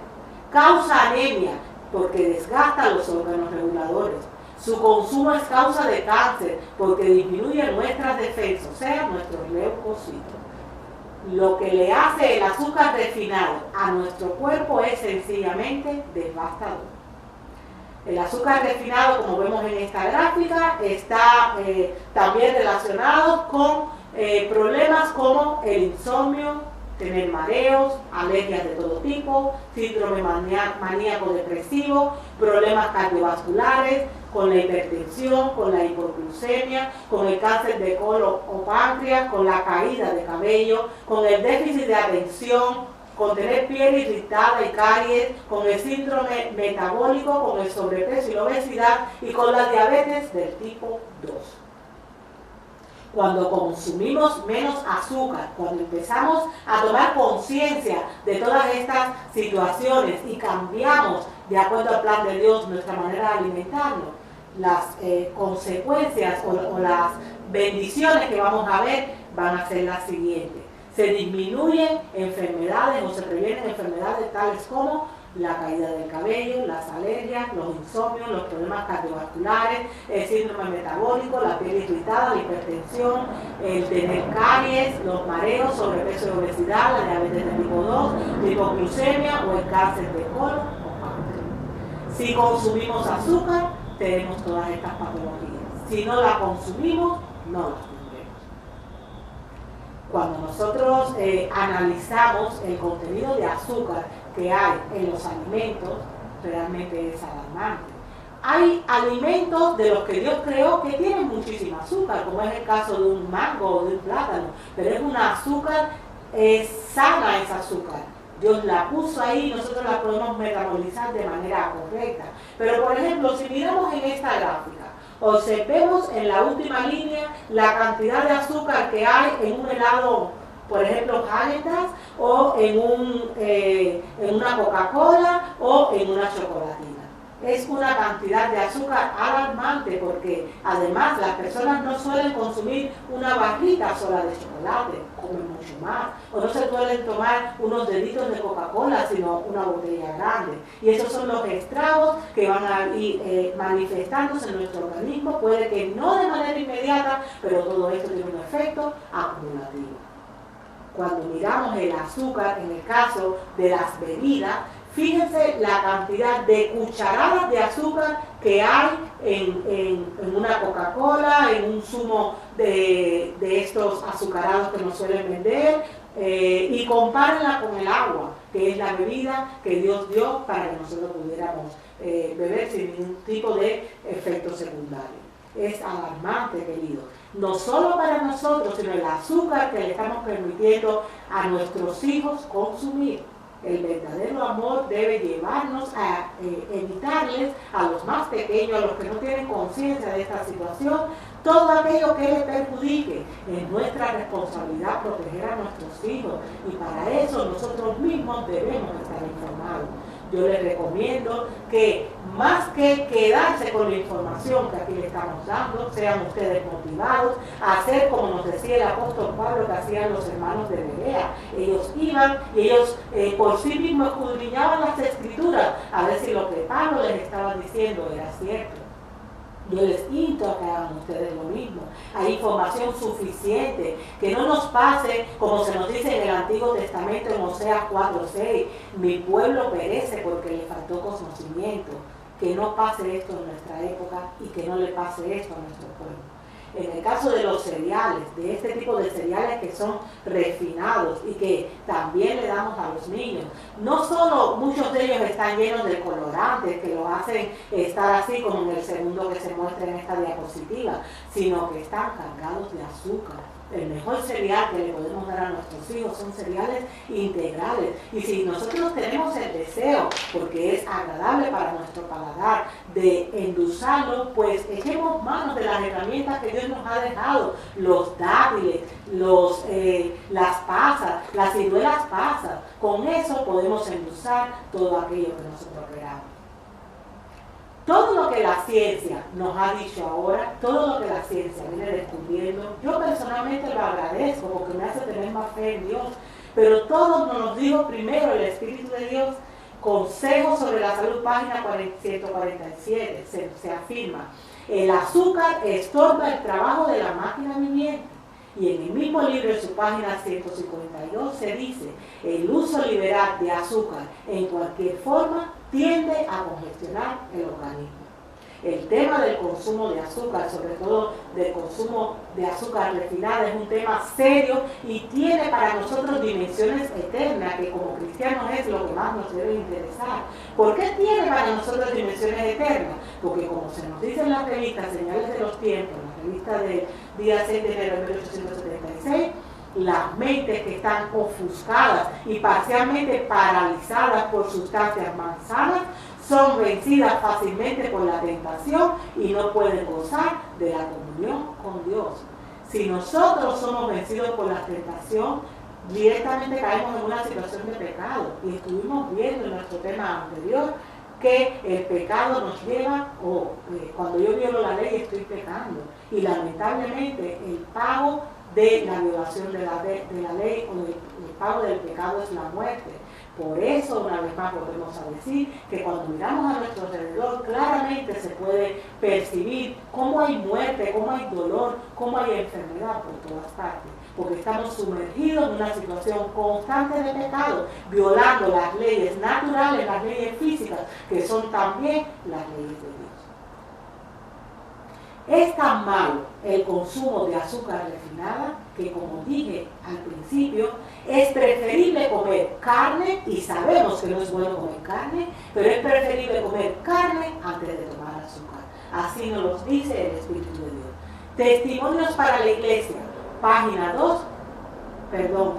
Causa anemia porque desgasta los órganos reguladores. Su consumo es causa de cáncer porque disminuye nuestras defensas, o sea, nuestros leucocitos. Lo que le hace el azúcar refinado a nuestro cuerpo es sencillamente devastador. El azúcar refinado, como vemos en esta gráfica, está también relacionado con problemas como el insomnio, tener mareos, alergias de todo tipo, síndrome maníaco depresivo, problemas cardiovasculares, con la hipertensión, con la hipoglucemia, con el cáncer de colon o páncreas, con la caída de cabello, con el déficit de atención, con tener piel irritada y caries, con el síndrome metabólico, con el sobrepeso y la obesidad y con la diabetes del tipo 2. Cuando consumimos menos azúcar, cuando empezamos a tomar conciencia de todas estas situaciones y cambiamos de acuerdo al plan de Dios nuestra manera de alimentarnos, las consecuencias o las bendiciones que vamos a ver van a ser las siguientes. Se disminuyen enfermedades o se previenen enfermedades tales como la caída del cabello, las alergias, los insomnios, los problemas cardiovasculares, el síndrome metabólico, la piel irritada, la hipertensión, el tener caries, los mareos, sobrepeso y obesidad, la diabetes de tipo 2, la hipoglucemia o el cáncer de colon o páncreas. Si consumimos azúcar, tenemos todas estas patologías. Si no la consumimos, no las tendremos. Cuando nosotros analizamos el contenido de azúcar que hay en los alimentos, realmente es alarmante. Hay alimentos de los que Dios creó que tienen muchísima azúcar, como es el caso de un mango o de un plátano, pero es una azúcar sana, esa azúcar. Dios la puso ahí y nosotros la podemos metabolizar de manera correcta. Pero, por ejemplo, si miramos en esta gráfica, observemos en la última línea la cantidad de azúcar que hay en un helado, por ejemplo, Häagen-Dazs, o en una Coca-Cola o en una chocolatina. Es una cantidad de azúcar alarmante porque además las personas no suelen consumir una barrita sola de chocolate, comen mucho más, o no se suelen tomar unos deditos de Coca-Cola, sino una botella grande. Y esos son los estragos que van a ir manifestándose en nuestro organismo, puede que no de manera inmediata, pero todo esto tiene un efecto acumulativo. Cuando miramos el azúcar, en el caso de las bebidas, fíjense la cantidad de cucharadas de azúcar que hay en una Coca-Cola, en un zumo de estos azucarados que nos suelen vender, y compárenla con el agua, que es la bebida que Dios dio para que nosotros pudiéramos beber sin ningún tipo de efecto secundario. Es alarmante, queridos. No solo para nosotros, sino el azúcar que le estamos permitiendo a nuestros hijos consumir. El verdadero amor debe llevarnos a evitarles a los más pequeños, a los que no tienen conciencia de esta situación, todo aquello que les perjudique. Es nuestra responsabilidad proteger a nuestros hijos y para eso nosotros mismos debemos estar informados. Yo les recomiendo que más que quedarse con la información que aquí le estamos dando, sean ustedes motivados a hacer como nos decía el apóstol Pablo que hacían los hermanos de Berea. Ellos iban y ellos por sí mismos escudriñaban las escrituras a ver si lo que Pablo les estaba diciendo era cierto. Yo les insto a que hagan ustedes lo mismo. Hay información suficiente, que no nos pase como se nos dice en el Antiguo Testamento en Oseas 4:6, mi pueblo perece porque le faltó conocimiento. Que no pase esto en nuestra época y que no le pase esto a nuestro pueblo. En el caso de los cereales, de este tipo de cereales que son refinados y que también le damos a los niños, no solo muchos de ellos están llenos de colorantes que los hacen estar así como en el segundo que se muestra en esta diapositiva, sino que están cargados de azúcar. El mejor cereal que le podemos dar a nuestros hijos son cereales integrales. Y si nosotros tenemos el deseo, porque es agradable para nuestro paladar, de endulzarlo, pues echemos manos de las herramientas que Dios nos ha dejado. Los dátiles, las pasas, las ciruelas pasas. Con eso podemos endulzar todo aquello que nosotros queramos. Todo lo que la ciencia nos ha dicho ahora, todo lo que la ciencia viene descubriendo, yo personalmente lo agradezco porque me hace tener más fe en Dios, pero todo nos dijo primero el Espíritu de Dios. Consejos sobre la salud, página 147, se afirma, el azúcar estorba el trabajo de la máquina viviente. Y en el mismo libro, en su página 152, se dice, el uso liberal de azúcar en cualquier forma tiende a congestionar el organismo. El tema del consumo de azúcar, sobre todo del consumo de azúcar refinada, es un tema serio y tiene para nosotros dimensiones eternas, que como cristianos es lo que más nos debe interesar. ¿Por qué tiene para nosotros dimensiones eternas? Porque como se nos dice en la revista Señales de los Tiempos, la revista del día 6 de enero de 1876, las mentes que están ofuscadas y parcialmente paralizadas por sustancias malsanas son vencidas fácilmente por la tentación y no pueden gozar de la comunión con Dios. Si nosotros somos vencidos por la tentación, directamente caemos en una situación de pecado. Y estuvimos viendo en nuestro tema anterior que el pecado nos lleva, cuando yo violo la ley estoy pecando. Y lamentablemente el pago de la violación de la ley o el pago del pecado es la muerte. Por eso, una vez más, volvemos a decir que cuando miramos a nuestro alrededor, claramente se puede percibir cómo hay muerte, cómo hay dolor, cómo hay enfermedad por todas partes. Porque estamos sumergidos en una situación constante de pecado, violando las leyes naturales, las leyes físicas, que son también las leyes de Dios. Es tan malo el consumo de azúcar refinada que, como dije al principio, es preferible comer carne, y sabemos que no es bueno comer carne, pero es preferible comer carne antes de tomar azúcar. Así nos lo dice el Espíritu de Dios. Testimonios para la Iglesia, página 2,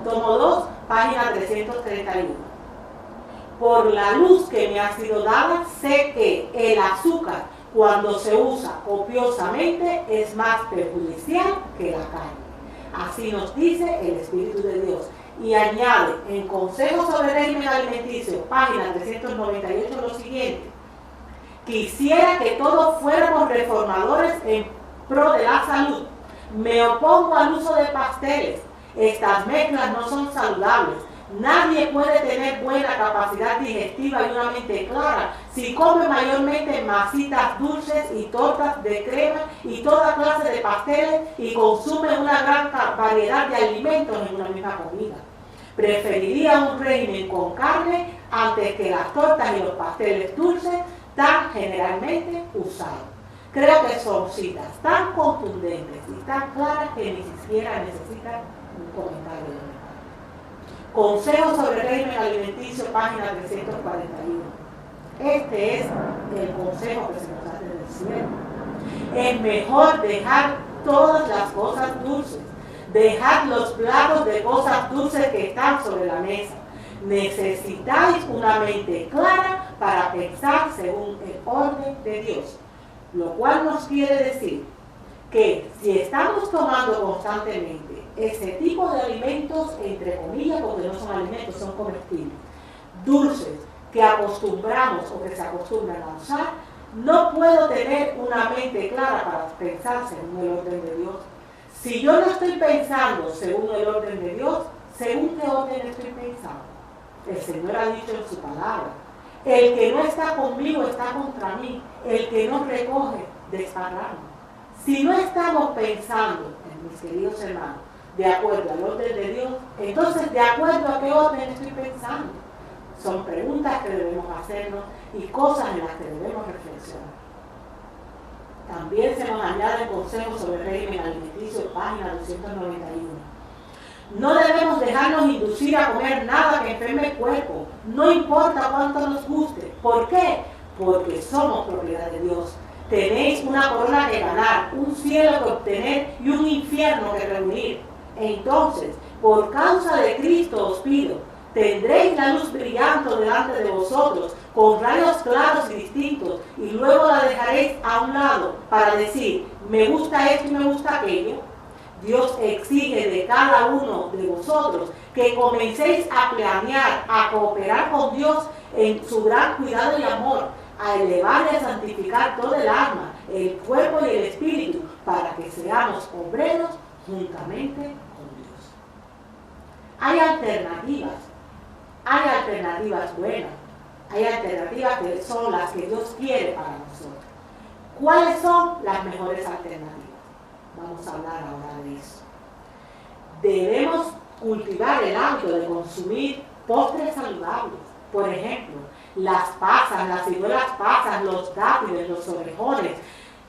tomo 2, página 331. Por la luz que me ha sido dada, sé que el azúcar, cuando se usa copiosamente, es más perjudicial que la carne. Así nos dice el Espíritu de Dios. Y añade en Consejos sobre Régimen Alimenticio, página 398, lo siguiente: quisiera que todos fuéramos reformadores en pro de la salud. Me opongo al uso de pasteles. Estas mezclas no son saludables. Nadie puede tener buena capacidad digestiva y una mente clara si come mayormente masitas dulces y tortas de crema y toda clase de pasteles y consume una gran variedad de alimentos en una misma comida. Preferiría un régimen con carne antes que las tortas y los pasteles dulces tan generalmente usados. Creo que son citas tan contundentes y tan claras que ni siquiera necesitan un comentario. Consejos sobre régimen alimenticio, página 341. Este es el consejo que se nos hace del cielo. Es mejor dejar todas las cosas dulces. Dejad los platos de cosas dulces que están sobre la mesa. Necesitáis una mente clara para pensar según el orden de Dios. Lo cual nos quiere decir que si estamos tomando constantemente ese tipo de alimentos, entre comillas, porque no son alimentos, son comestibles, dulces, que acostumbramos o que se acostumbran a usar, no puedo tener una mente clara para pensar según el orden de Dios. Si yo no estoy pensando según el orden de Dios, ¿según qué orden estoy pensando? El Señor ha dicho en su palabra: el que no está conmigo está contra mí, el que no recoge, desparrama. Si no estamos pensando, mis queridos hermanos, de acuerdo al orden de Dios, entonces, ¿de acuerdo a qué orden estoy pensando? Son preguntas que debemos hacernos y cosas en las que debemos reflexionar. También se nos añaden consejos sobre el régimen alimenticio, página 291. No debemos dejarnos inducir a comer nada que enferme el cuerpo, no importa cuánto nos guste. ¿Por qué? Porque somos propiedad de Dios. Tenéis una corona que ganar, un cielo que obtener y un infierno que reunir. Entonces, por causa de Cristo os pido, tendréis la luz brillando delante de vosotros, con rayos claros y distintos, y luego la dejaréis a un lado para decir: me gusta esto y me gusta aquello. Dios exige de cada uno de vosotros que comencéis a planear, a cooperar con Dios en su gran cuidado y amor, a elevar y a santificar todo el alma, el cuerpo y el espíritu, para que seamos obreros juntamente con Dios. Hay alternativas buenas, hay alternativas que son las que Dios quiere para nosotros. ¿Cuáles son las mejores alternativas? Vamos a hablar ahora de eso. Debemos cultivar el hábito de consumir postres saludables. Por ejemplo, las pasas, las ciruelas pasas, los dátiles, los orejones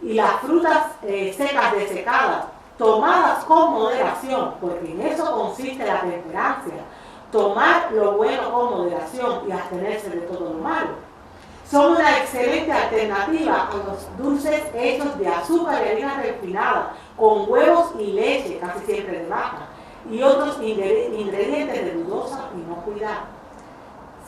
y las frutas secas desecadas, tomadas con moderación, porque en eso consiste la temperancia. Tomar lo bueno con moderación y abstenerse de todo lo malo. Son una excelente alternativa a los dulces hechos de azúcar y harina refinada, con huevos y leche, casi siempre de vaca, y otros ingredientes de dudosa inocuidad.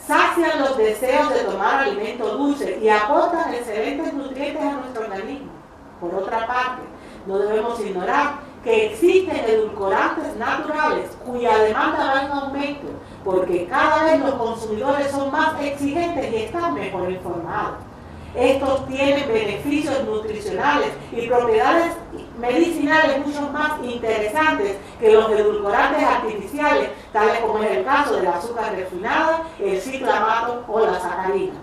Sacian los deseos de tomar alimento dulce y aportan excelentes nutrientes a nuestro organismo. Por otra parte, no debemos ignorar que existen edulcorantes naturales cuya demanda va en aumento, porque cada vez los consumidores son más exigentes y están mejor informados. Estos tienen beneficios nutricionales y propiedades medicinales mucho más interesantes que los edulcorantes artificiales, tales como es el caso del azúcar refinada, el ciclamato o la sacarina.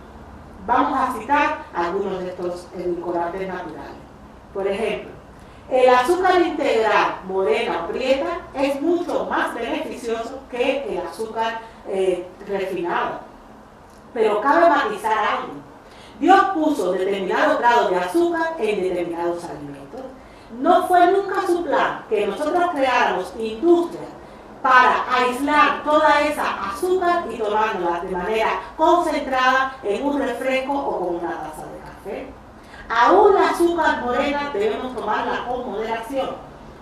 Vamos a citar algunos de estos edulcorantes naturales. Por ejemplo, el azúcar integral morena o prieta es mucho más beneficioso que el azúcar refinado. Pero cabe matizar algo. Dios puso determinado grado de azúcar en determinados alimentos. No fue nunca su plan que nosotros creáramos industrias para aislar toda esa azúcar y tomárnosla de manera concentrada en un refresco o con una taza de café. Aún la azúcar morena debemos tomarla con moderación,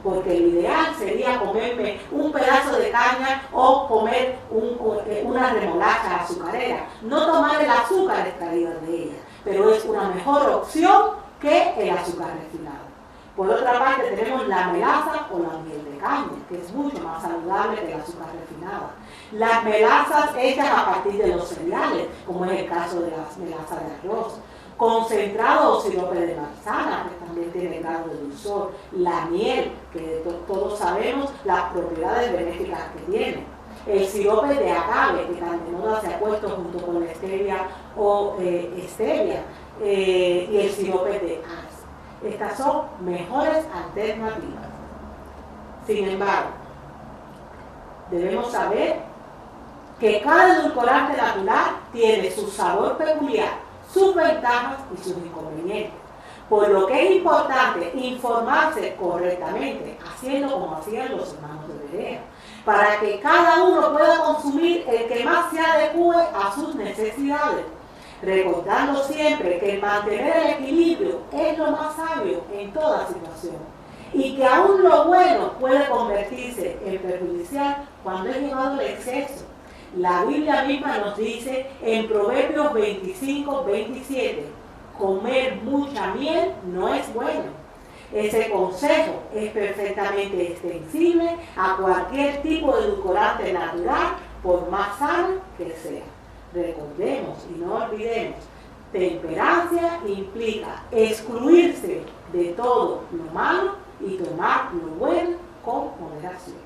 porque lo ideal sería comerme un pedazo de caña o comer una remolacha azucarera, no tomar el azúcar extraído de ella, pero es una mejor opción que el azúcar refinado. Por otra parte tenemos la melaza o la miel de caña, que es mucho más saludable que el azúcar refinada. Las melazas hechas a partir de los cereales, como es el caso de las melazas de arroz. Concentrado o sirope de manzana, que también tiene grado de dulzor, la miel, que todos sabemos las propiedades benéficas que tiene, el sirope de agave, que tan de moda se ha puesto junto con la stevia o stevia, y el sirope de arce. Estas son mejores alternativas. Sin embargo, debemos saber que cada edulcorante natural tiene su sabor peculiar, sus ventajas y sus inconvenientes, por lo que es importante informarse correctamente, haciendo como hacían los hermanos de Berea, para que cada uno pueda consumir el que más se adecue a sus necesidades, recordando siempre que el mantener el equilibrio es lo más sabio en toda situación, y que aún lo bueno puede convertirse en perjudicial cuando es llevado al exceso. La Biblia misma nos dice en Proverbios 25:27, comer mucha miel no es bueno. Ese consejo es perfectamente extensible a cualquier tipo de edulcorante natural, por más sano que sea. Recordemos y no olvidemos, temperancia implica excluirse de todo lo malo y tomar lo bueno con moderación.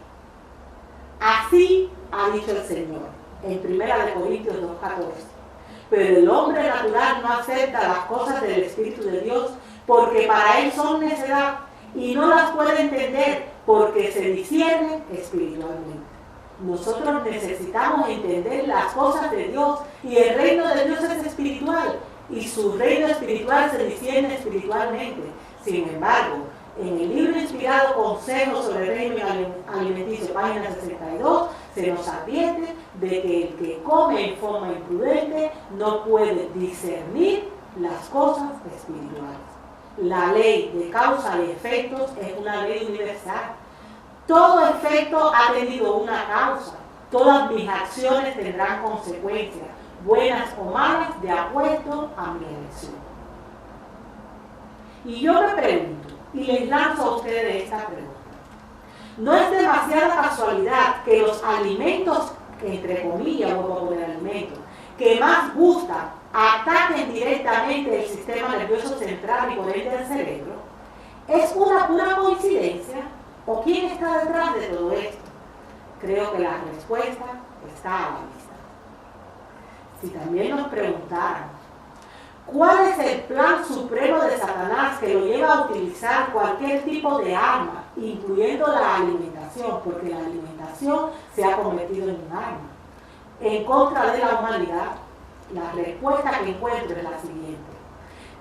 Así ha dicho el Señor en 1 Corintios 2:14. Pero el hombre natural no acepta las cosas del Espíritu de Dios porque para él son necedad y no las puede entender porque se disciernen espiritualmente. Nosotros necesitamos entender las cosas de Dios y el reino de Dios es espiritual y su reino espiritual se discierne espiritualmente. Sin embargo, en el libro inspirado Consejos sobre el Reino Alimenticio, página 62, se nos advierte de que el que come en forma imprudente no puede discernir las cosas espirituales. La ley de causa y efectos es una ley universal. Todo efecto ha tenido una causa. Todas mis acciones tendrán consecuencias, buenas o malas, de acuerdo a mi elección. Y yo me pregunto, y les lanzo a ustedes esta pregunta. No es demasiada casualidad que los alimentos, entre comillas, vamos a poner alimentos, que más gustan, ataquen directamente el sistema nervioso central y por ende el cerebro. ¿Es una pura coincidencia? ¿O quién está detrás de todo esto? Creo que la respuesta está a la vista. Si también nos preguntaran, ¿cuál es el plan supremo de Satanás que lo lleva a utilizar cualquier tipo de arma, incluyendo la alimentación? Porque la alimentación se ha convertido en un arma en contra de la humanidad. La respuesta que encuentro es la siguiente: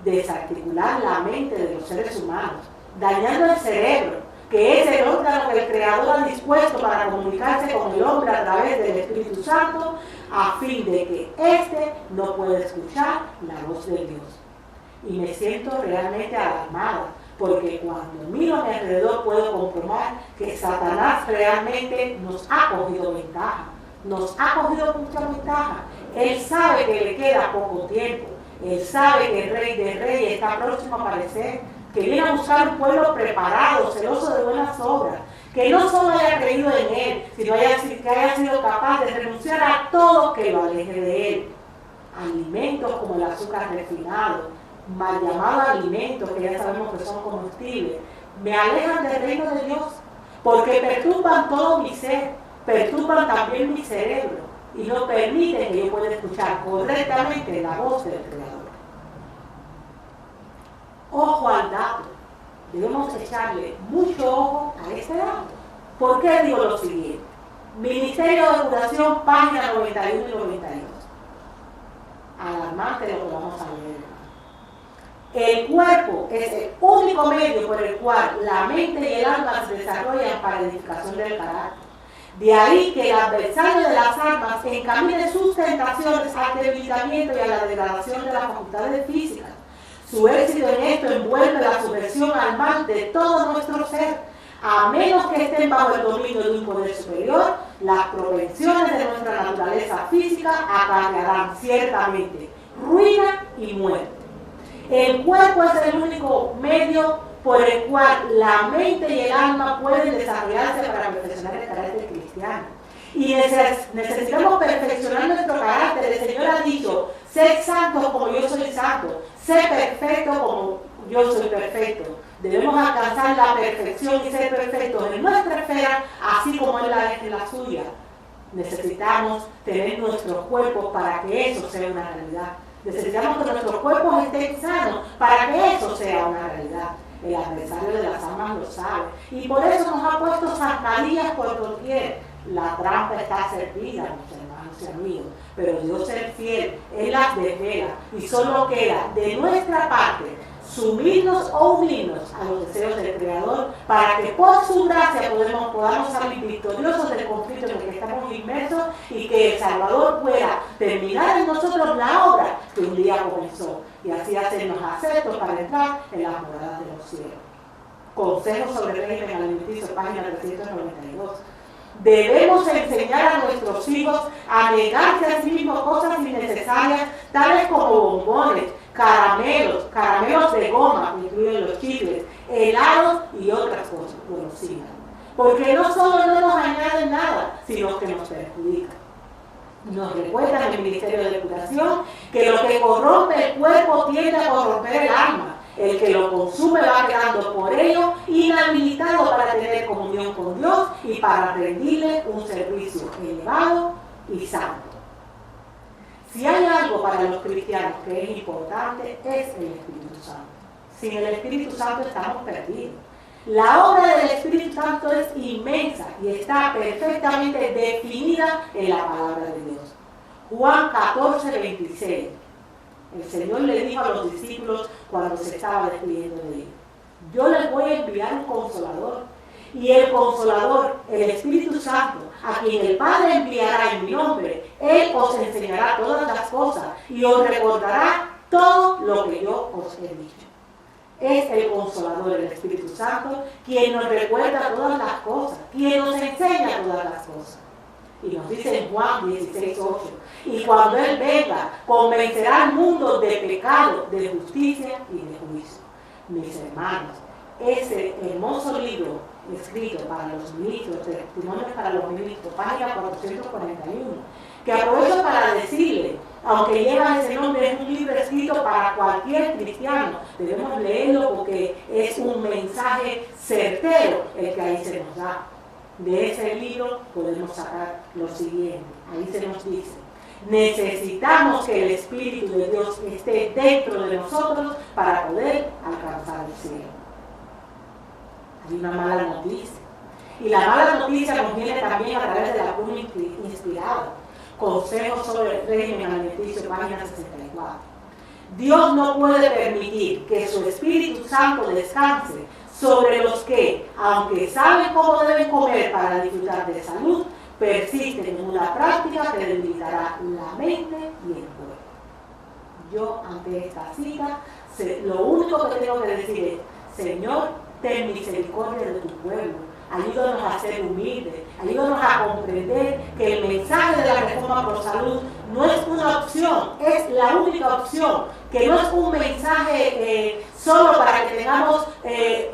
desarticular la mente de los seres humanos, dañando el cerebro, que es el órgano que el Creador ha dispuesto para comunicarse con el hombre a través del Espíritu Santo, a fin de que éste no pueda escuchar la voz de Dios. Y me siento realmente alarmada, porque cuando miro a mi alrededor puedo comprobar que Satanás realmente nos ha cogido ventaja, nos ha cogido mucha ventaja. Él sabe que le queda poco tiempo, él sabe que el Rey de Reyes está próximo a aparecer, que viene a buscar un pueblo preparado, celoso de buenas obras, que no solo haya creído en Él, sino que haya sido capaz de renunciar a todo que lo aleje de Él. Alimentos como el azúcar refinado, mal llamados alimentos que ya sabemos que son comestibles, me alejan del reino de Dios, porque perturban todo mi ser, perturban también mi cerebro y no permiten que yo pueda escuchar correctamente la voz del Creador. Ojo al dato, debemos echarle mucho ojo a este dato. ¿Por qué digo lo siguiente? Ministerio de Curación, página 91 y 92. Alarmante lo que vamos a leer. El cuerpo es el único medio por el cual la mente y el alma se desarrollan para la edificación del carácter. De ahí que el adversario de las almas encamine sus tentaciones al debilitamiento y a la degradación de las facultades físicas. Su éxito en esto envuelve la sujeción al mal de todo nuestro ser. A menos que estén bajo el dominio de un poder superior, las propensiones de nuestra naturaleza física acarrearán ciertamente ruina y muerte. El cuerpo es el único medio por el cual la mente y el alma pueden desarrollarse para perfeccionar el carácter cristiano. Y necesitamos perfeccionar nuestro carácter. El Señor ha dicho: sé santo como yo soy santo, sé perfecto como yo soy perfecto. Debemos alcanzar la perfección y ser perfectos en nuestra esfera, así como Él la es en la suya. Necesitamos tener nuestros cuerpos para que eso sea una realidad. Necesitamos que nuestros cuerpos estén sanos para que eso sea una realidad. El adversario de las almas lo sabe. Y por eso nos ha puesto zancadillas por doquier. La trampa está servida, mis hermanos y amigos, pero Dios es fiel, Él las desvela y solo queda de nuestra parte sumirnos o unirnos a los deseos del Creador para que por su gracia podamos salir victoriosos del conflicto en el que estamos inmersos y que el Salvador pueda terminar en nosotros la obra que un día comenzó y así hacernos aceptos para entrar en las moradas de los cielos. Consejos sobre el régimen alimenticio, página 392. Debemos enseñar a nuestros hijos a negarse a sí mismos cosas innecesarias, tales como bombones, caramelos de goma, que incluyen los chicles, helados y otras cosas, golosinas. Porque no solo no nos añaden nada, sino que nos perjudican. Nos recuerda en el ministerio de curación que lo que corrompe el cuerpo tiende a corromper el alma. El que lo consume va quedando por ello inhabilitado para tener comunión con Dios y para rendirle un servicio elevado y santo. Si hay algo para los cristianos que es importante, es el Espíritu Santo. Sin el Espíritu Santo estamos perdidos. La obra del Espíritu Santo es inmensa y está perfectamente definida en la palabra de Dios. Juan 14, 26. El Señor le dijo a los discípulos cuando se estaba despidiendo de ellos: yo les voy a enviar un consolador, y el consolador, el Espíritu Santo, a quien el Padre enviará en mi nombre, Él os enseñará todas las cosas y os recordará todo lo que yo os he dicho. Es el consolador, el Espíritu Santo, quien nos recuerda todas las cosas, quien nos enseña todas las cosas. Y nos dice en Juan 16, 8, y cuando Él venga, convencerá al mundo de pecado, de justicia y de juicio. Mis hermanos, ese hermoso libro escrito para los ministros, testimonios para los ministros, página 441, que aprovecho para decirle, aunque lleva ese nombre, es un libro escrito para cualquier cristiano. Debemos leerlo porque es un mensaje certero el que ahí se nos da. De ese libro podemos sacar lo siguiente. Ahí se nos dice: necesitamos que el Espíritu de Dios esté dentro de nosotros para poder alcanzar el cielo. Hay una mala noticia. Y la mala noticia nos viene también a través de la Pluma Inspirada. Consejos sobre el régimen alimenticio, página 64. Dios no puede permitir que su Espíritu Santo descanse sobre los que, aunque saben cómo deben comer para disfrutar de salud, persisten en una práctica que debilitará la mente y el cuerpo. Yo, ante esta cita, lo único que tengo que decir es: Señor, ten misericordia de tu pueblo. Ayúdanos a ser humildes, ayúdanos a comprender que el mensaje de la reforma por salud no es una opción, es la única opción, que no es un mensaje solo para que tengamos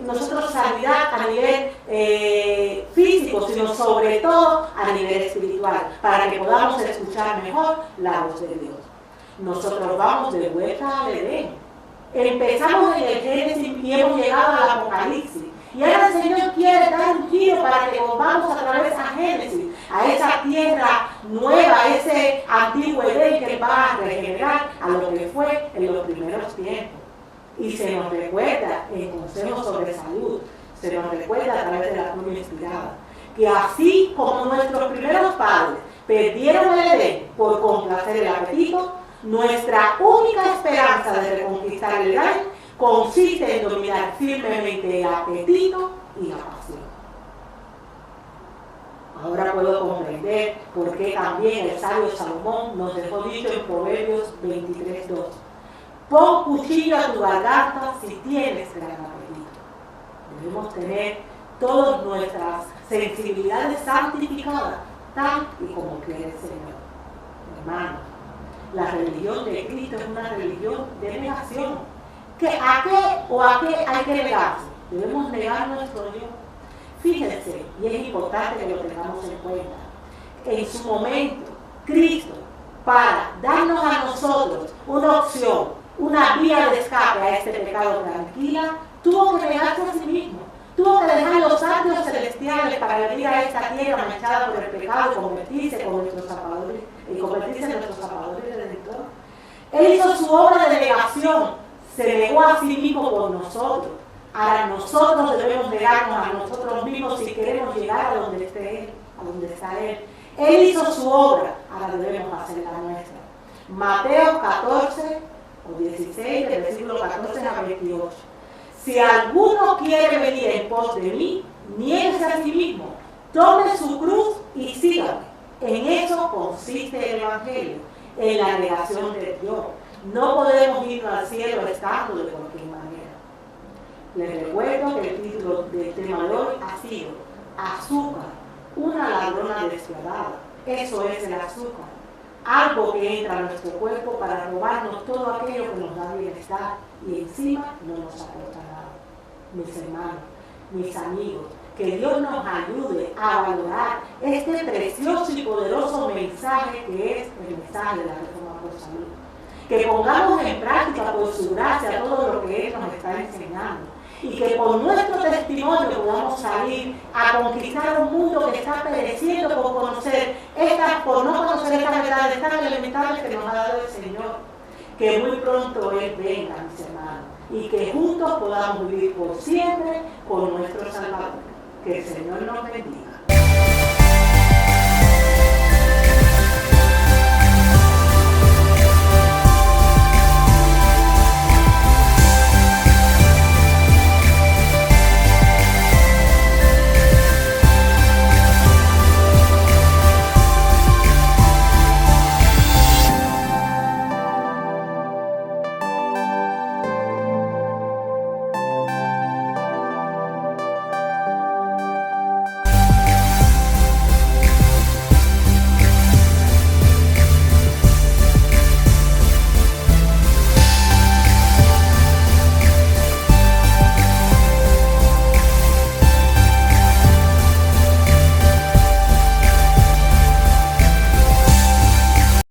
nosotros sanidad a nivel físico, sino sobre todo a nivel espiritual, para que podamos escuchar mejor la voz de Dios. Nosotros vamos de vuelta al Edén. Empezamos en el Génesis y hemos llegado al Apocalipsis. Y ahora el Señor quiere dar un giro para que volvamos a través a Génesis, a esa tierra nueva, a ese antiguo Edén que va a regenerar a lo que fue en los primeros tiempos. Y se nos recuerda en consejos sobre salud, se nos recuerda a través de la Pluma Inspirada, que así como nuestros primeros padres perdieron el Edén por complacer el apetito, nuestra única esperanza de reconquistar el Edén consiste en dominar firmemente el apetito y la pasión. Ahora puedo comprender por qué también el sabio Salomón nos dejó dicho en Proverbios 23:2: pon cuchillo a tu garganta si tienes gran apetito. Debemos tener todas nuestras sensibilidades santificadas, tal y como quiere el Señor. Hermanos, la religión de Cristo es una religión de negación. ¿A qué hay que negarse? Debemos negar nuestro yo. Fíjense, y es importante que lo tengamos en cuenta, en su momento, Cristo, para darnos a nosotros una opción, una vía de escape a este pecado tranquila, tuvo que negarse a sí mismo. Tuvo que dejar los atrios celestiales para venir a esta tierra manchada por el pecado y convertirse en nuestro Salvador y Redentor. Él hizo su obra de negación. Se negó a sí mismo por nosotros. Ahora nosotros debemos negarnos a nosotros mismos si queremos llegar a donde esté Él, a donde está Él. Él hizo su obra, ahora debemos hacer la nuestra. Mateo 14 o 16, del versículo 14 a 28. Si alguno quiere venir en pos de mí, niéguese a sí mismo, tome su cruz y sígame. En eso consiste el Evangelio, en la negación de Dios. No podemos ir al cielo estando de cualquier manera. Les recuerdo que el título del tema de hoy ha sido Azúcar, una ladrona despiadada. Eso es el azúcar. Algo que entra a nuestro cuerpo para robarnos todo aquello que nos da bienestar y encima no nos aporta nada. Mis hermanos, mis amigos, Que Dios nos ayude a valorar este precioso y poderoso mensaje que es el mensaje de la Reforma por Salud. Que pongamos en práctica por su gracia todo lo que Él nos está enseñando. Y que por nuestro testimonio podamos salir a conquistar un mundo que está pereciendo por no conocer estas verdades tan elementales que nos ha dado el Señor. Que muy pronto Él venga, mis hermanos, y que juntos podamos vivir por siempre con nuestro Salvador. Que el Señor nos bendiga.